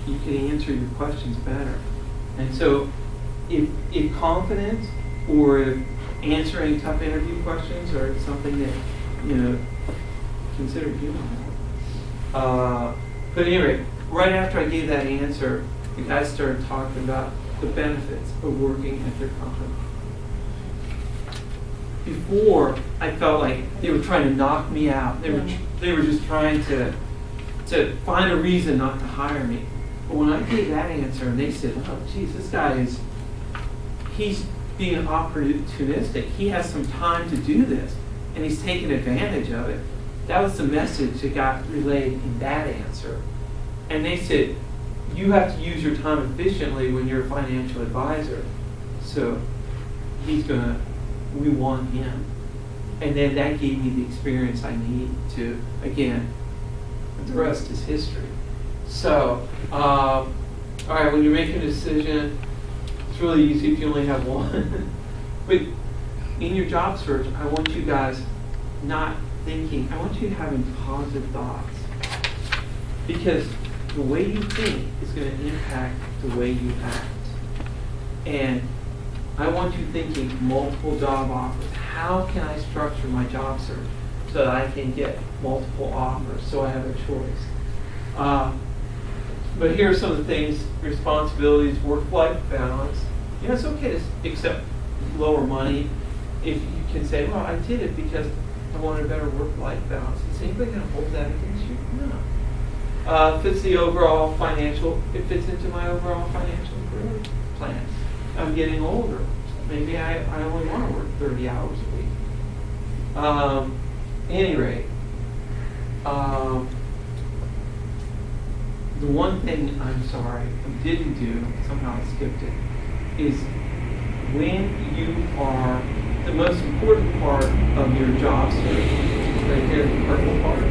you can answer your questions better. And so if confidence or if answering tough interview questions are something that, consider doing. But anyway, right after I gave that answer, the guys started talking about the benefits of working at their company. before I felt like they were trying to knock me out. They were just trying to find a reason not to hire me. But when I gave that answer and they said, oh, geez, this guy he's being opportunistic. He has some time to do this, and he's taking advantage of it. That was the message that got relayed in that answer. And they said, you have to use your time efficiently when you're a financial advisor. So we want him. And then that gave me the experience I need to, again, the rest is history. So, all right, when you're making a decision, it's really easy if you only have one. But in your job search, I want you guys not thinking, I want you having positive thoughts. Because the way you think is going to impact the way you act. And I want you thinking multiple job offers. How can I structure my job search so that I can get multiple offers so I have a choice? But here are some of the things: responsibilities, work-life balance. You know, it's okay to accept lower money if you can say, well, I did it because I wanted a better work-life balance. Is anybody going to hold that against you? No. Fits the overall financial, it fits into my overall financial growth plan. I'm getting older. Maybe I only want to work 30 hours a week. Any rate, the one thing I'm sorry I didn't do, somehow I skipped it, is when you are, the most important part of your job search, right here, the purple part.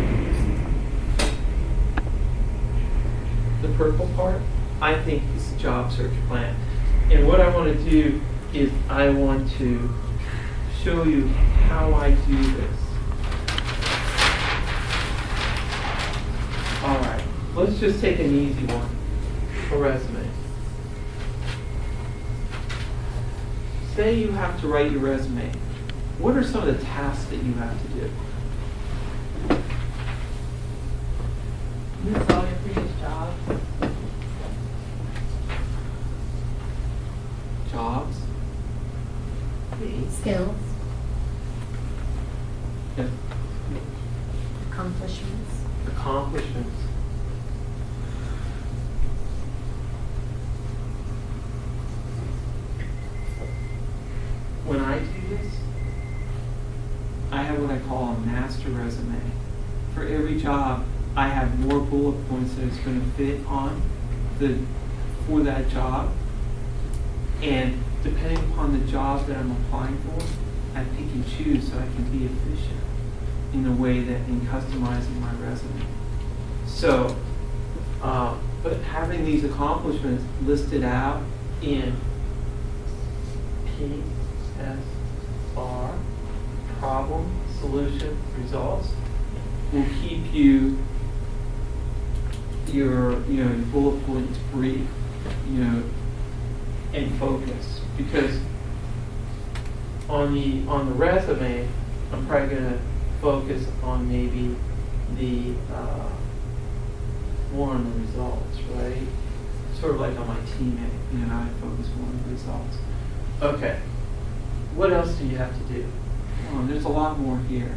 The purple part, I think, is the job search plan. And what I want to do is I want to show you how I do this. All right, let's just take an easy one, a resume. Say you have to write your resume. What are some of the tasks that you have to do? List all your previous jobs. Jobs. Skills, Yeah. accomplishments. Accomplishments. When I do this, I have what I call a master resume. For every job, I have more bullet points that it's going to fit on for that job. And depending upon the job that I'm applying for, I pick and choose so I can be efficient in the way that in customizing my resume. So, but having these accomplishments listed out in PSR, problem, solution, results, will keep your bullet points brief, and focused. Because on the resume, I'm probably going to focus on maybe the more on the results, right? Sort of like on my teammate, I focus more on the results. Okay, what else do you have to do? There's a lot more here.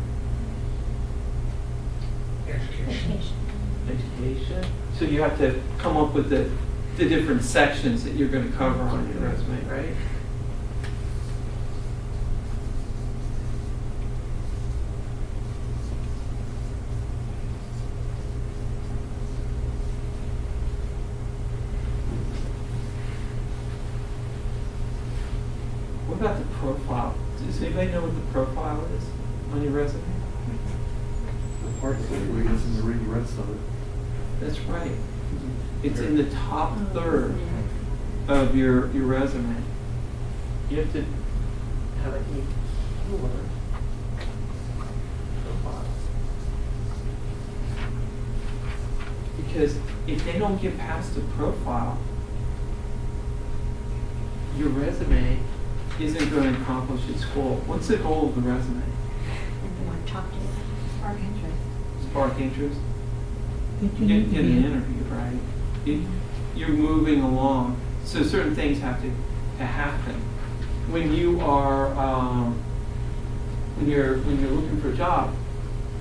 Education. So you have to come up with the different sections that you're going to cover on your resume, right? What about the profile? Does anybody know what the profile is on your resume? The part where he gets in the ring, the rest of it. That's right. It's in the top third of your resume. You have to have a killer profile. Because if they don't get past the profile, your resume isn't going to accomplish its goal. What's the goal of the resume? Everyone talk to you. Spark interest. Spark interest. Get an interview, right? You're moving along, so certain things have to happen. When you are when you're looking for a job,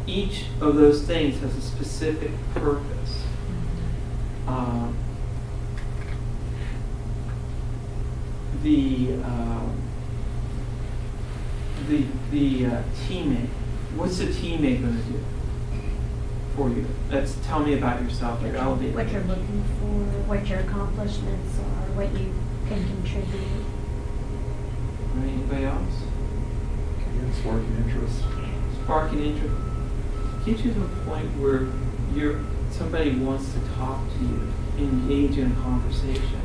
each of those things has a specific purpose. The teammate. What's the teammate going to do for you? Tell me about yourself. Your elevator. What you're looking for, what your accomplishments are, what you can contribute. Anybody else? Sparking interest. Sparking interest. Get you to a point where somebody wants to talk to you, engage in a conversation.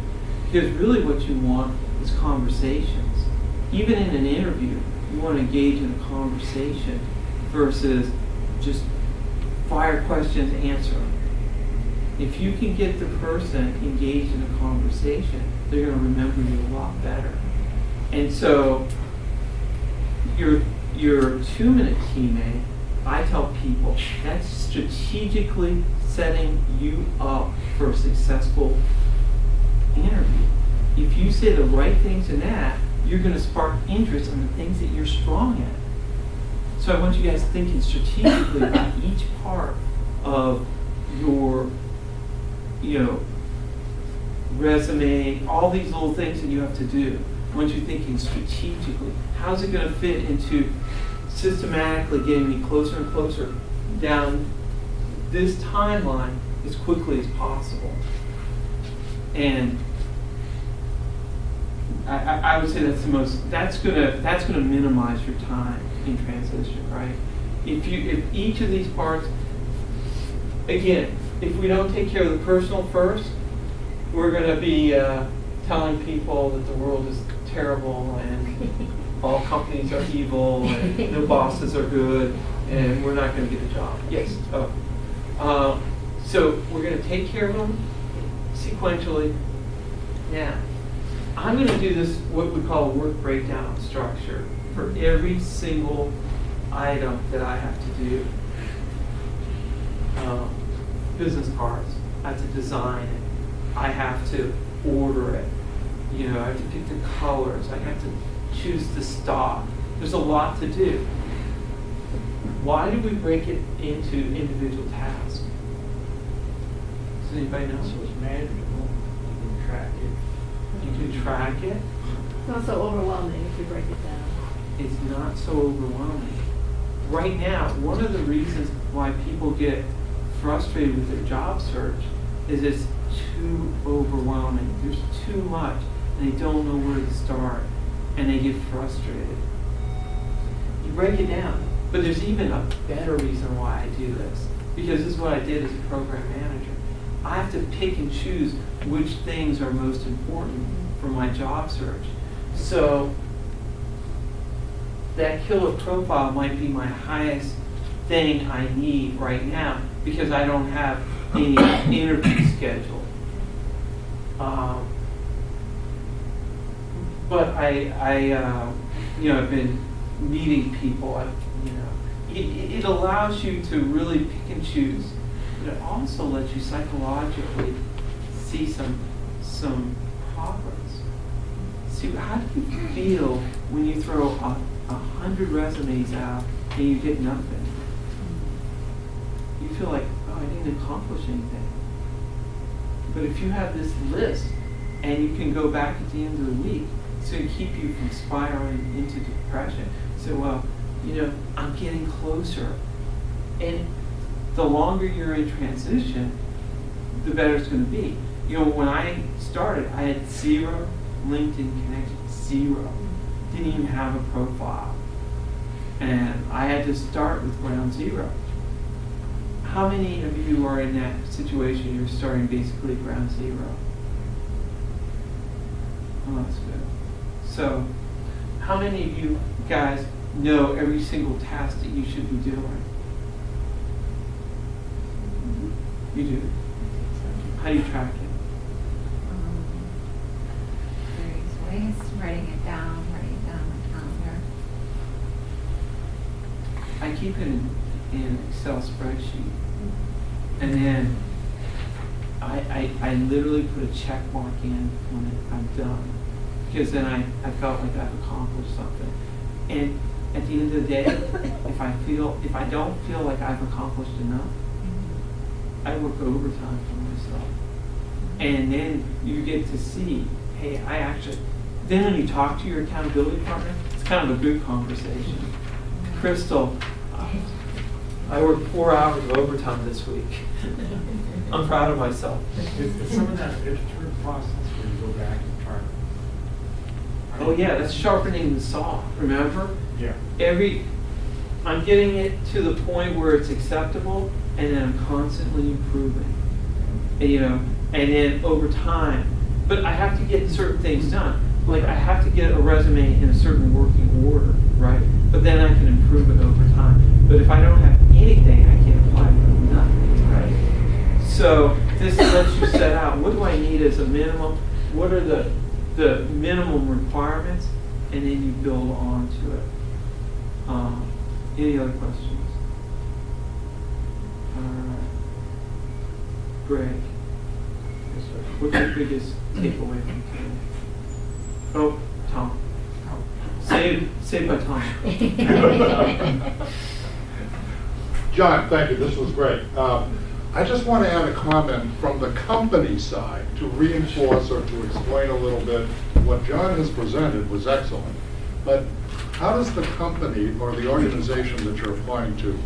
Because really what you want is conversations. Even in an interview, you want to engage in a conversation versus just fire questions, answer them. If you can get the person engaged in a conversation, they're going to remember you a lot better. And so your 2-minute teammate, I tell people, that's strategically setting you up for a successful interview. If you say the right things in that, you're going to spark interest in the things that you're strong at. So I want you guys thinking strategically about each part of your, resume, all these little things that you have to do. I want you thinking strategically. How's it going to fit into systematically getting me closer and closer down this timeline as quickly as possible? And I would say that's gonna minimize your time in transition, right? If each of these parts, again, if we don't take care of the personal first, we're gonna be telling people that the world is terrible and all companies are evil and no bosses are good and we're not gonna get a job. Yes. So we're gonna take care of them sequentially. Now, I'm going to do this, what we call a work breakdown structure for every single item that I have to do. Business cards, I have to design it. I have to order it. I have to pick the colors. I have to choose the stock. There's a lot to do. Why do we break it into individual tasks? Does anybody know? So it's manageable. You can track it. You can track it. It's not so overwhelming if you break it down. It's not so overwhelming. Right now, one of the reasons why people get frustrated with their job search is it's too overwhelming. There's too much, and they don't know where to start, and they get frustrated. You break it down, but there's even a better reason why I do this, because this is what I did as a program manager. I have to pick and choose which things are most important for my job search. So that killer profile might be my highest thing I need right now because I don't have any interview scheduled. But I've been meeting people. It allows you to really pick and choose. But it also lets you psychologically see some progress. See, how do you feel when you throw 100 resumes out and you get nothing? You feel like, oh, I didn't accomplish anything. But if you have this list and you can go back at the end of the week, it's going to keep you from spiraling into depression. So, well, I'm getting closer. And the longer you're in transition, the better it's going to be. When I started, I had 0 LinkedIn connections, 0. Didn't even have a profile. And I had to start with ground zero. How many of you are in that situation? You're starting basically ground zero. Oh, that's good. So, how many of you guys know every single task that you should be doing? You do. How do you track it? Various ways, writing it down on my calendar. I keep it in an Excel spreadsheet. And then I literally put a check mark in when I'm done. Because then I felt like I've accomplished something. And at the end of the day, if I don't feel like I've accomplished enough, I work overtime for myself. And then you get to see, hey, then when you talk to your accountability partner, it's kind of a good conversation. Crystal, I worked 4 hours of overtime this week. I'm proud of myself. It's some of that iterative process where you go back and try. Oh yeah, that's sharpening the saw, remember? Yeah. I'm getting it to the point where it's acceptable, and then I'm constantly improving. And then over time, but I have to get certain things done. Like I have to get a resume in a certain working order, right? But then I can improve it over time. But if I don't have anything, I can't apply for nothing, right? So this lets you set out, what do I need as a minimum? What are the minimum requirements? And then you build onto it. Any other questions? All right. Greg, what's your biggest takeaway from today? Oh, Tom. Saved by Tom. John, thank you. This was great. I just want to add a comment from the company side to reinforce or to explain a little bit. What John has presented was excellent, but how does the company or the organization that you're applying to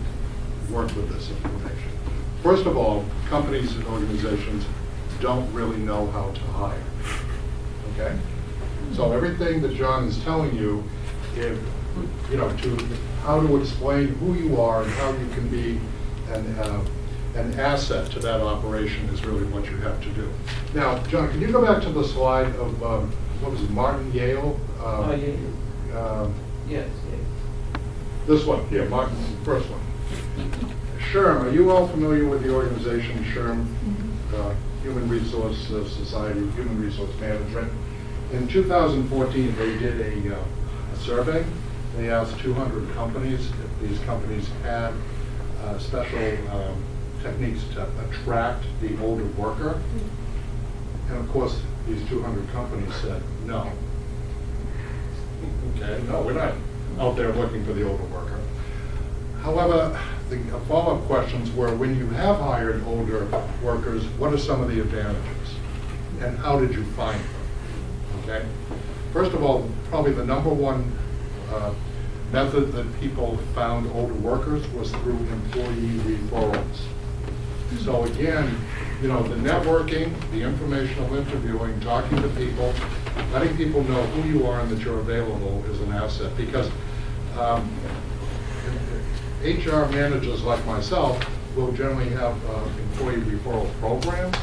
work with this information? First of all, companies and organizations don't really know how to hire. Okay? So everything that John is telling you, to how to explain who you are and how you can be an asset to that operation is really what you have to do. Now, John, can you go back to the slide of, what was it, Martin Yale? Yes. This one, here, Martin, first one. SHRM, are you all familiar with the organization SHRM, Human Resource Society, Human Resource Management? In 2014, they did a survey. They asked 200 companies if these companies had special techniques to attract the older worker. And of course, these 200 companies said no. Okay, no, we're not out there looking for the older worker. However, the follow-up questions were, when you have hired older workers, what are some of the advantages? And how did you find them? Okay? First of all, probably the number one method that people found older workers was through employee referrals. So again, the networking, the informational interviewing, talking to people, letting people know who you are and that you're available is an asset. Because HR managers like myself will generally have employee referral programs.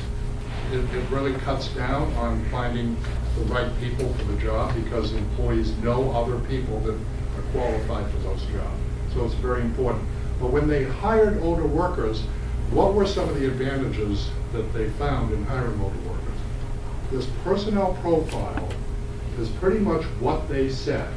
It really cuts down on finding the right people for the job because employees know other people that are qualified for those jobs. So it's very important. But when they hired older workers, what were some of the advantages that they found in hiring older workers? This personnel profile is pretty much what they said.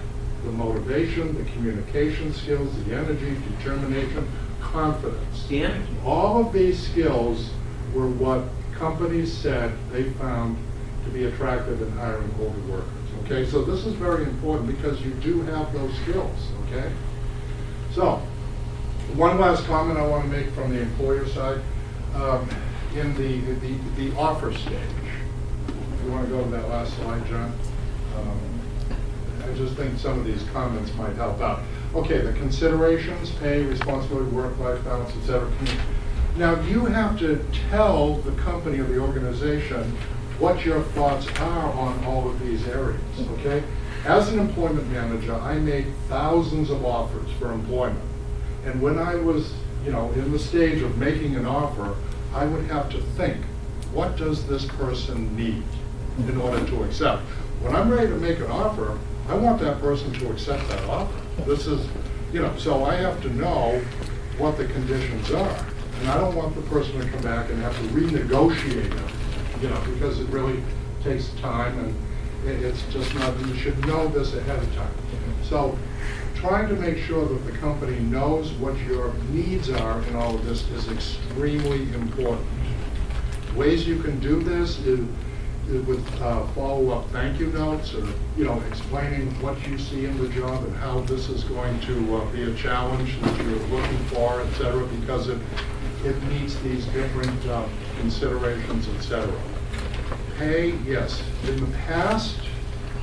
The motivation, the communication skills, the energy, determination, confidence. The energy. All of these skills were what companies said they found to be attractive in hiring older workers. Okay, so this is very important because you do have those skills. Okay, so one last comment I want to make from the employer side. In the offer stage, you want to go to that last slide, John? I just think some of these comments might help out. Okay, the considerations, pay, responsibility, work-life balance, etc. Now you have to tell the company or the organization what your thoughts are on all of these areas, okay? As an employment manager, I made thousands of offers for employment. And when I was, in the stage of making an offer, I would have to think, what does this person need in order to accept? When I'm ready to make an offer, I want that person to accept that offer. This is, so I have to know what the conditions are. And I don't want the person to come back and have to renegotiate them, because it really takes time and it's just not, you should know this ahead of time. So trying to make sure that the company knows what your needs are in all of this is extremely important. Ways you can do this is follow-up thank you notes, or, you know, explaining what you see in the job and how this is going to be a challenge that you're looking for, et cetera, because it meets these different considerations, et cetera. Pay, yes. In the past,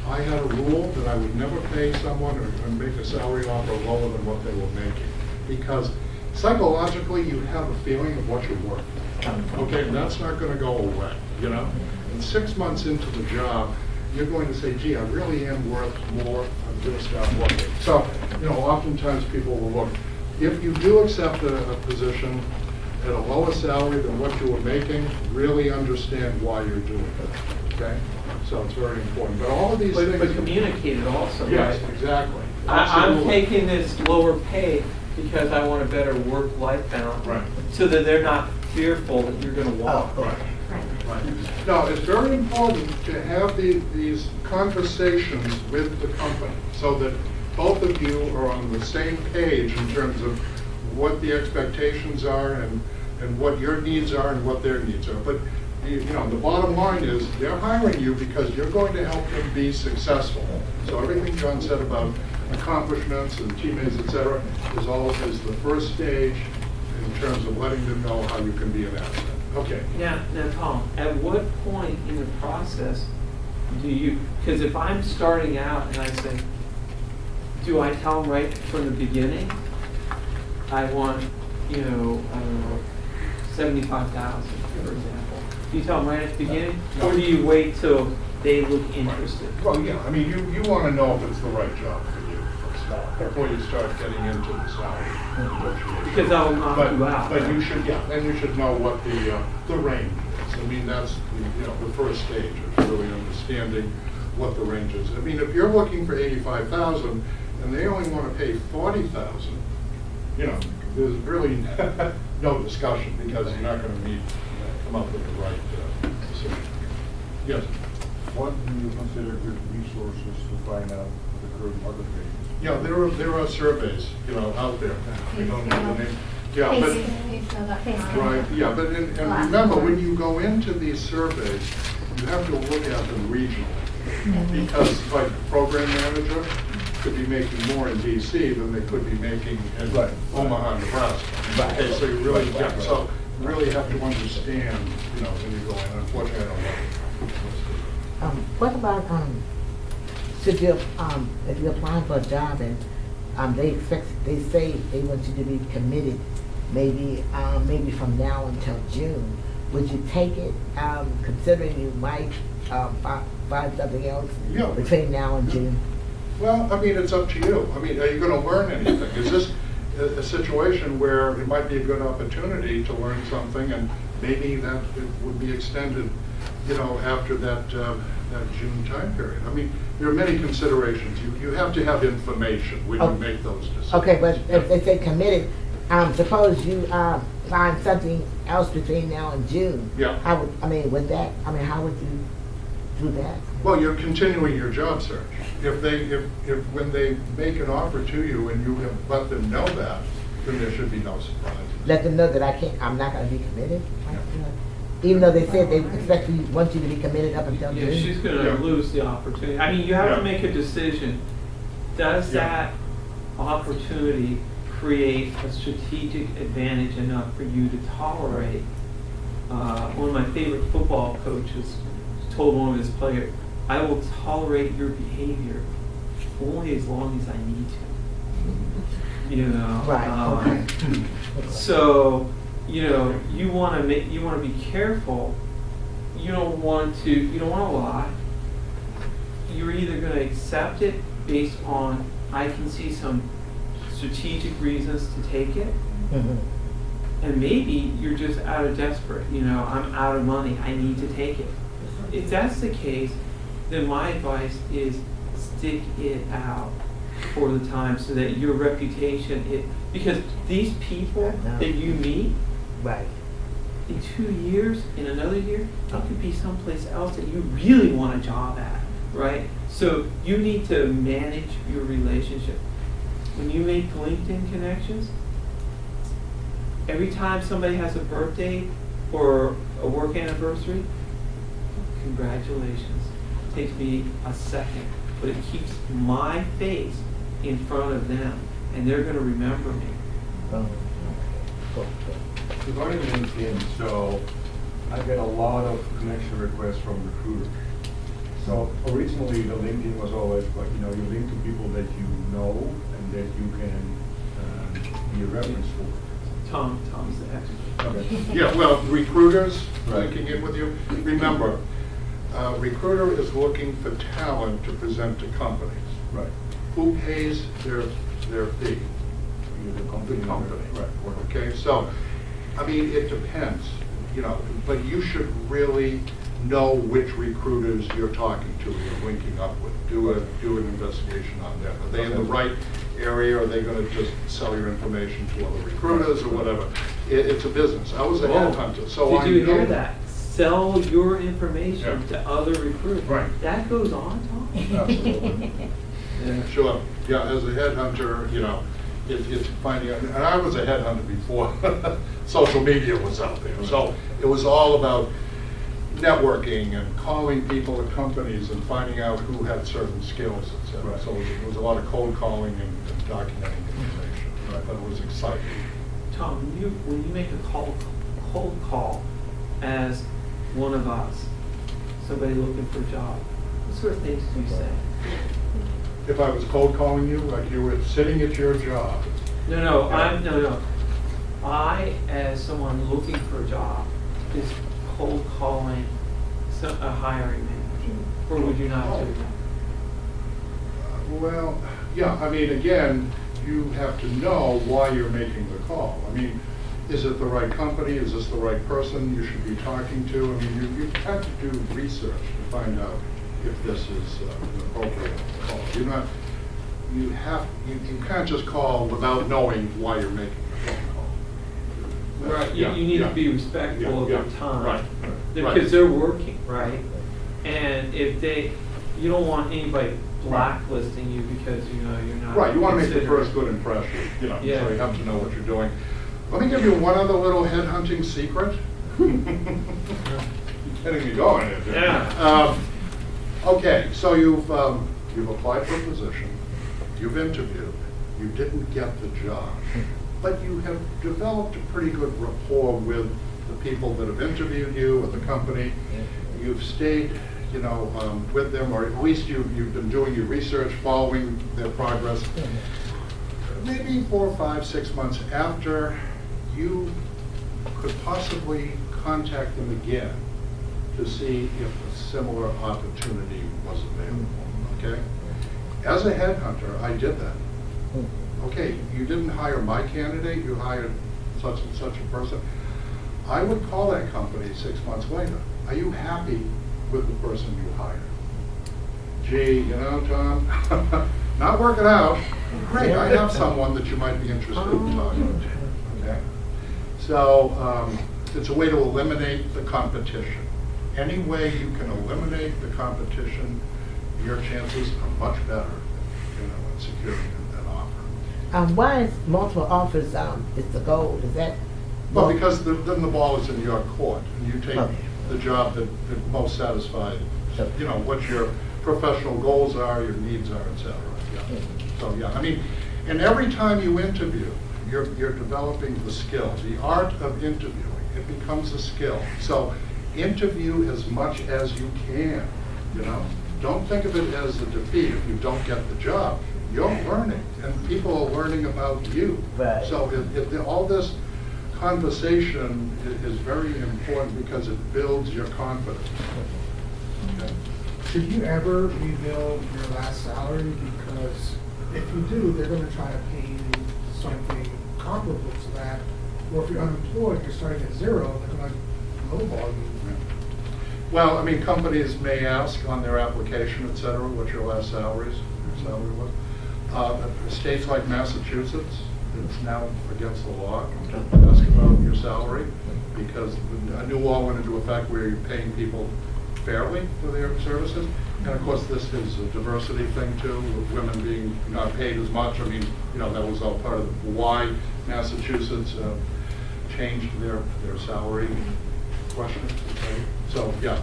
I had a rule that I would never pay someone or make a salary offer lower than what they were making, because psychologically you have a feeling of what you're worth. Okay, and that's not going to go away, you know? And 6 months into the job, you're going to say, gee, I really am worth more, I'm going to stop working. So, you know, oftentimes people will look, if you do accept a position at a lower salary than what you were making, really understand why you're doing it, okay? So it's very important. But all of these things... But communicate it also, yes, right? exactly. I'm Absolutely. taking this lower pay because I want a better work-life balance. Right. So that they're not fearful that you're going to walk. Right. Right. Right. Now, it's very important to have these conversations with the company so that both of you are on the same page in terms of what the expectations are and what your needs are and what their needs are. But you know, the bottom line is they're hiring you because you're going to help them be successful. So everything John said about accomplishments and teammates, et cetera, is the first stage in terms of letting them know how you can be an asset. Okay. Now, Tom, at what point in the process do you, because if I'm starting out and I say, do I tell them right from the beginning, I want, you know, I don't know, 75,000, for example. Do you tell them right at the beginning? No. Or do you wait till they look interested? Well, yeah, I mean, you want to know if it's the right job for you first of all, before you start getting into the salary negotiation. Because I will knock you out. But you should, yeah, and you should know what the range is. I mean, that's the first stage of really understanding what the range is. I mean, if you're looking for 85,000 and they only want to pay 40,000, you know, there's really no discussion because you're not going to come up with the right decision. Yes. What do you consider good resources to find out the current market rate? Yeah, there are surveys, you know, out there. We don't know the name. Yeah, but right, yeah, but and remember, when you go into these surveys, you have to look at them regionally, because like the program manager could be making more in DC than they could be making in Omaha, Nebraska. Okay, so you really so you really have to understand, you know, when you go in. Unfortunately, I don't know. What about if you're applying for a job and they say they want you to be committed, maybe from now until June, would you take it, considering you might find something else between now and June? Well, I mean, it's up to you. I mean, are you going to learn anything? Is this a situation where it might be a good opportunity to learn something, and maybe that it would be extended, you know, after that June time period? I mean, there are many considerations. You have to have information when you make those decisions. Okay, but if they say committed, suppose you find something else between now and June. Yeah. How would how would you do that? Well, you're continuing your job search. If when they make an offer to you and you have let them know that, then there should be no surprises. Let them know that I'm not going to be committed. Even though they said they want you to be committed up until June. Yeah, she's going to lose the opportunity. I mean, you have to make a decision. Does that opportunity create a strategic advantage enough for you to tolerate? One of my favorite football coaches told one of his players, I will tolerate your behavior only as long as I need to. You know. Right. Okay. So, you know, you want to be careful. You don't want to lie. You're either going to accept it based on I can see some strategic reasons to take it, and maybe you're just out of desperate. You know, I'm out of money. I need to take it. If that's the case, then my advice is stick it out for the time so that your reputation because these people that you meet in 2 years, in another year, they could be someplace else that you really want a job at, right? So you need to manage your relationship. When you make LinkedIn connections, every time somebody has a birthday or a work anniversary, congratulations. It takes me a second, but it keeps my face in front of them, and they're gonna remember me. Regarding LinkedIn, so I get a lot of connection requests from recruiters. So originally, the LinkedIn was always, like, you know, you link to people that you know and that you can be a reference for. Tom's the expert. Okay. Yeah, well, recruiters Right. linking in with you. Remember, recruiter is looking for talent to present to companies. Right. Who pays their fee? You're the The company. company. Right. Okay, so, I mean, it depends, you know, but you should really know which recruiters you're talking to, you're linking up with. Do an investigation on them. Are they in the right area? Are they gonna just sell your information to other recruiters or whatever? It's a business. I was a headhunter, so I Did you hear know- that? Sell your information Yeah. to other recruiters. Right. That goes on, Tom? Absolutely. Yeah. Sure, yeah, as a headhunter, you know, it's finding out, and I was a headhunter before social media was out there. So it was all about networking and calling people at companies and finding out who had certain skills, et cetera. Right. So it was a lot of cold calling and documenting information. Right. But it was exciting. Tom, when you make a cold call as one of us, somebody looking for a job, what sort of things do you say? If I was cold calling you, like you were sitting at your job. No, I, as someone looking for a job, is cold calling a hiring manager, or would you not do that? Well, yeah, I mean, again, you have to know why you're making the call. I mean, is it the right company? Is this the right person you should be talking to? I mean, you have to do research to find out if this is an appropriate call. You can't just call without knowing why you're making the phone call. Right, you need to be respectful of their time. Right. Because they're working, right? And if you don't want anybody blacklisting you because, you know, you're not. Right, you want to make the considered. first good impression, you know, so Yeah. you have to know what you're doing. Let me give you one other little headhunting secret. You're getting me going here, Jim. Yeah. Okay, so you've applied for a position, you've interviewed, you didn't get the job, but you have developed a pretty good rapport with the people that have interviewed you, with the company. You've stayed, you know, with them, or at least you've been doing your research, following their progress. Maybe 4, 5, 6 months after, you could possibly contact them again to see if a similar opportunity was available, okay? As a headhunter, I did that. Okay, you didn't hire my candidate, you hired such and such a person. I would call that company 6 months later. Are you happy with the person you hired? Gee, you know, Tom, not working out. Great, I have someone that you might be interested in talking to, okay? So, it's a way to eliminate the competition. Any way you can eliminate the competition, your chances are much better, you know, at securing an offer. Why is multiple offers, is the goal, is that? Well, because then the ball is in your court, and you take Okay. the job that most satisfies, Sure. you know, what your professional goals are, your needs are, et cetera. Yeah. So, yeah, I mean, and every time you interview, you're developing the skill, the art of interviewing. It becomes a skill. So interview as much as you can, you know. Don't think of it as a defeat if you don't get the job. You're learning, and people are learning about you. Right. So all this conversation is very important because it builds your confidence. Okay. Should you ever reveal your last salary? Because if you do, they're gonna try to pay you something comparable to that. Or if you're unemployed, you're starting at zero, they're gonna lowball you. Well, I mean, companies may ask on their application, et cetera, what your last salary was. States like Massachusetts, it's now against the law to ask about your salary because a new law went into effect where you're paying people fairly for their services. And of course, this is a diversity thing too, with women being not paid as much. I mean, you know, that was all part of why Massachusetts changed their salary question. So, yeah.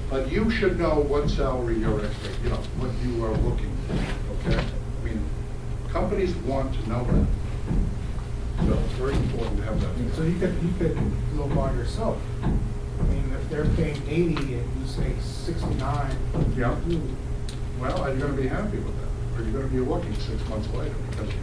But you should know what salary you're expecting, you know, what you are looking for, okay? I mean, companies want to know that. So it's very important to have that. So you could lowball yourself. I mean, if they're paying 80 and you say 69. Yeah. Well, are you gonna be happy with that? Or are you gonna be looking 6 months later because you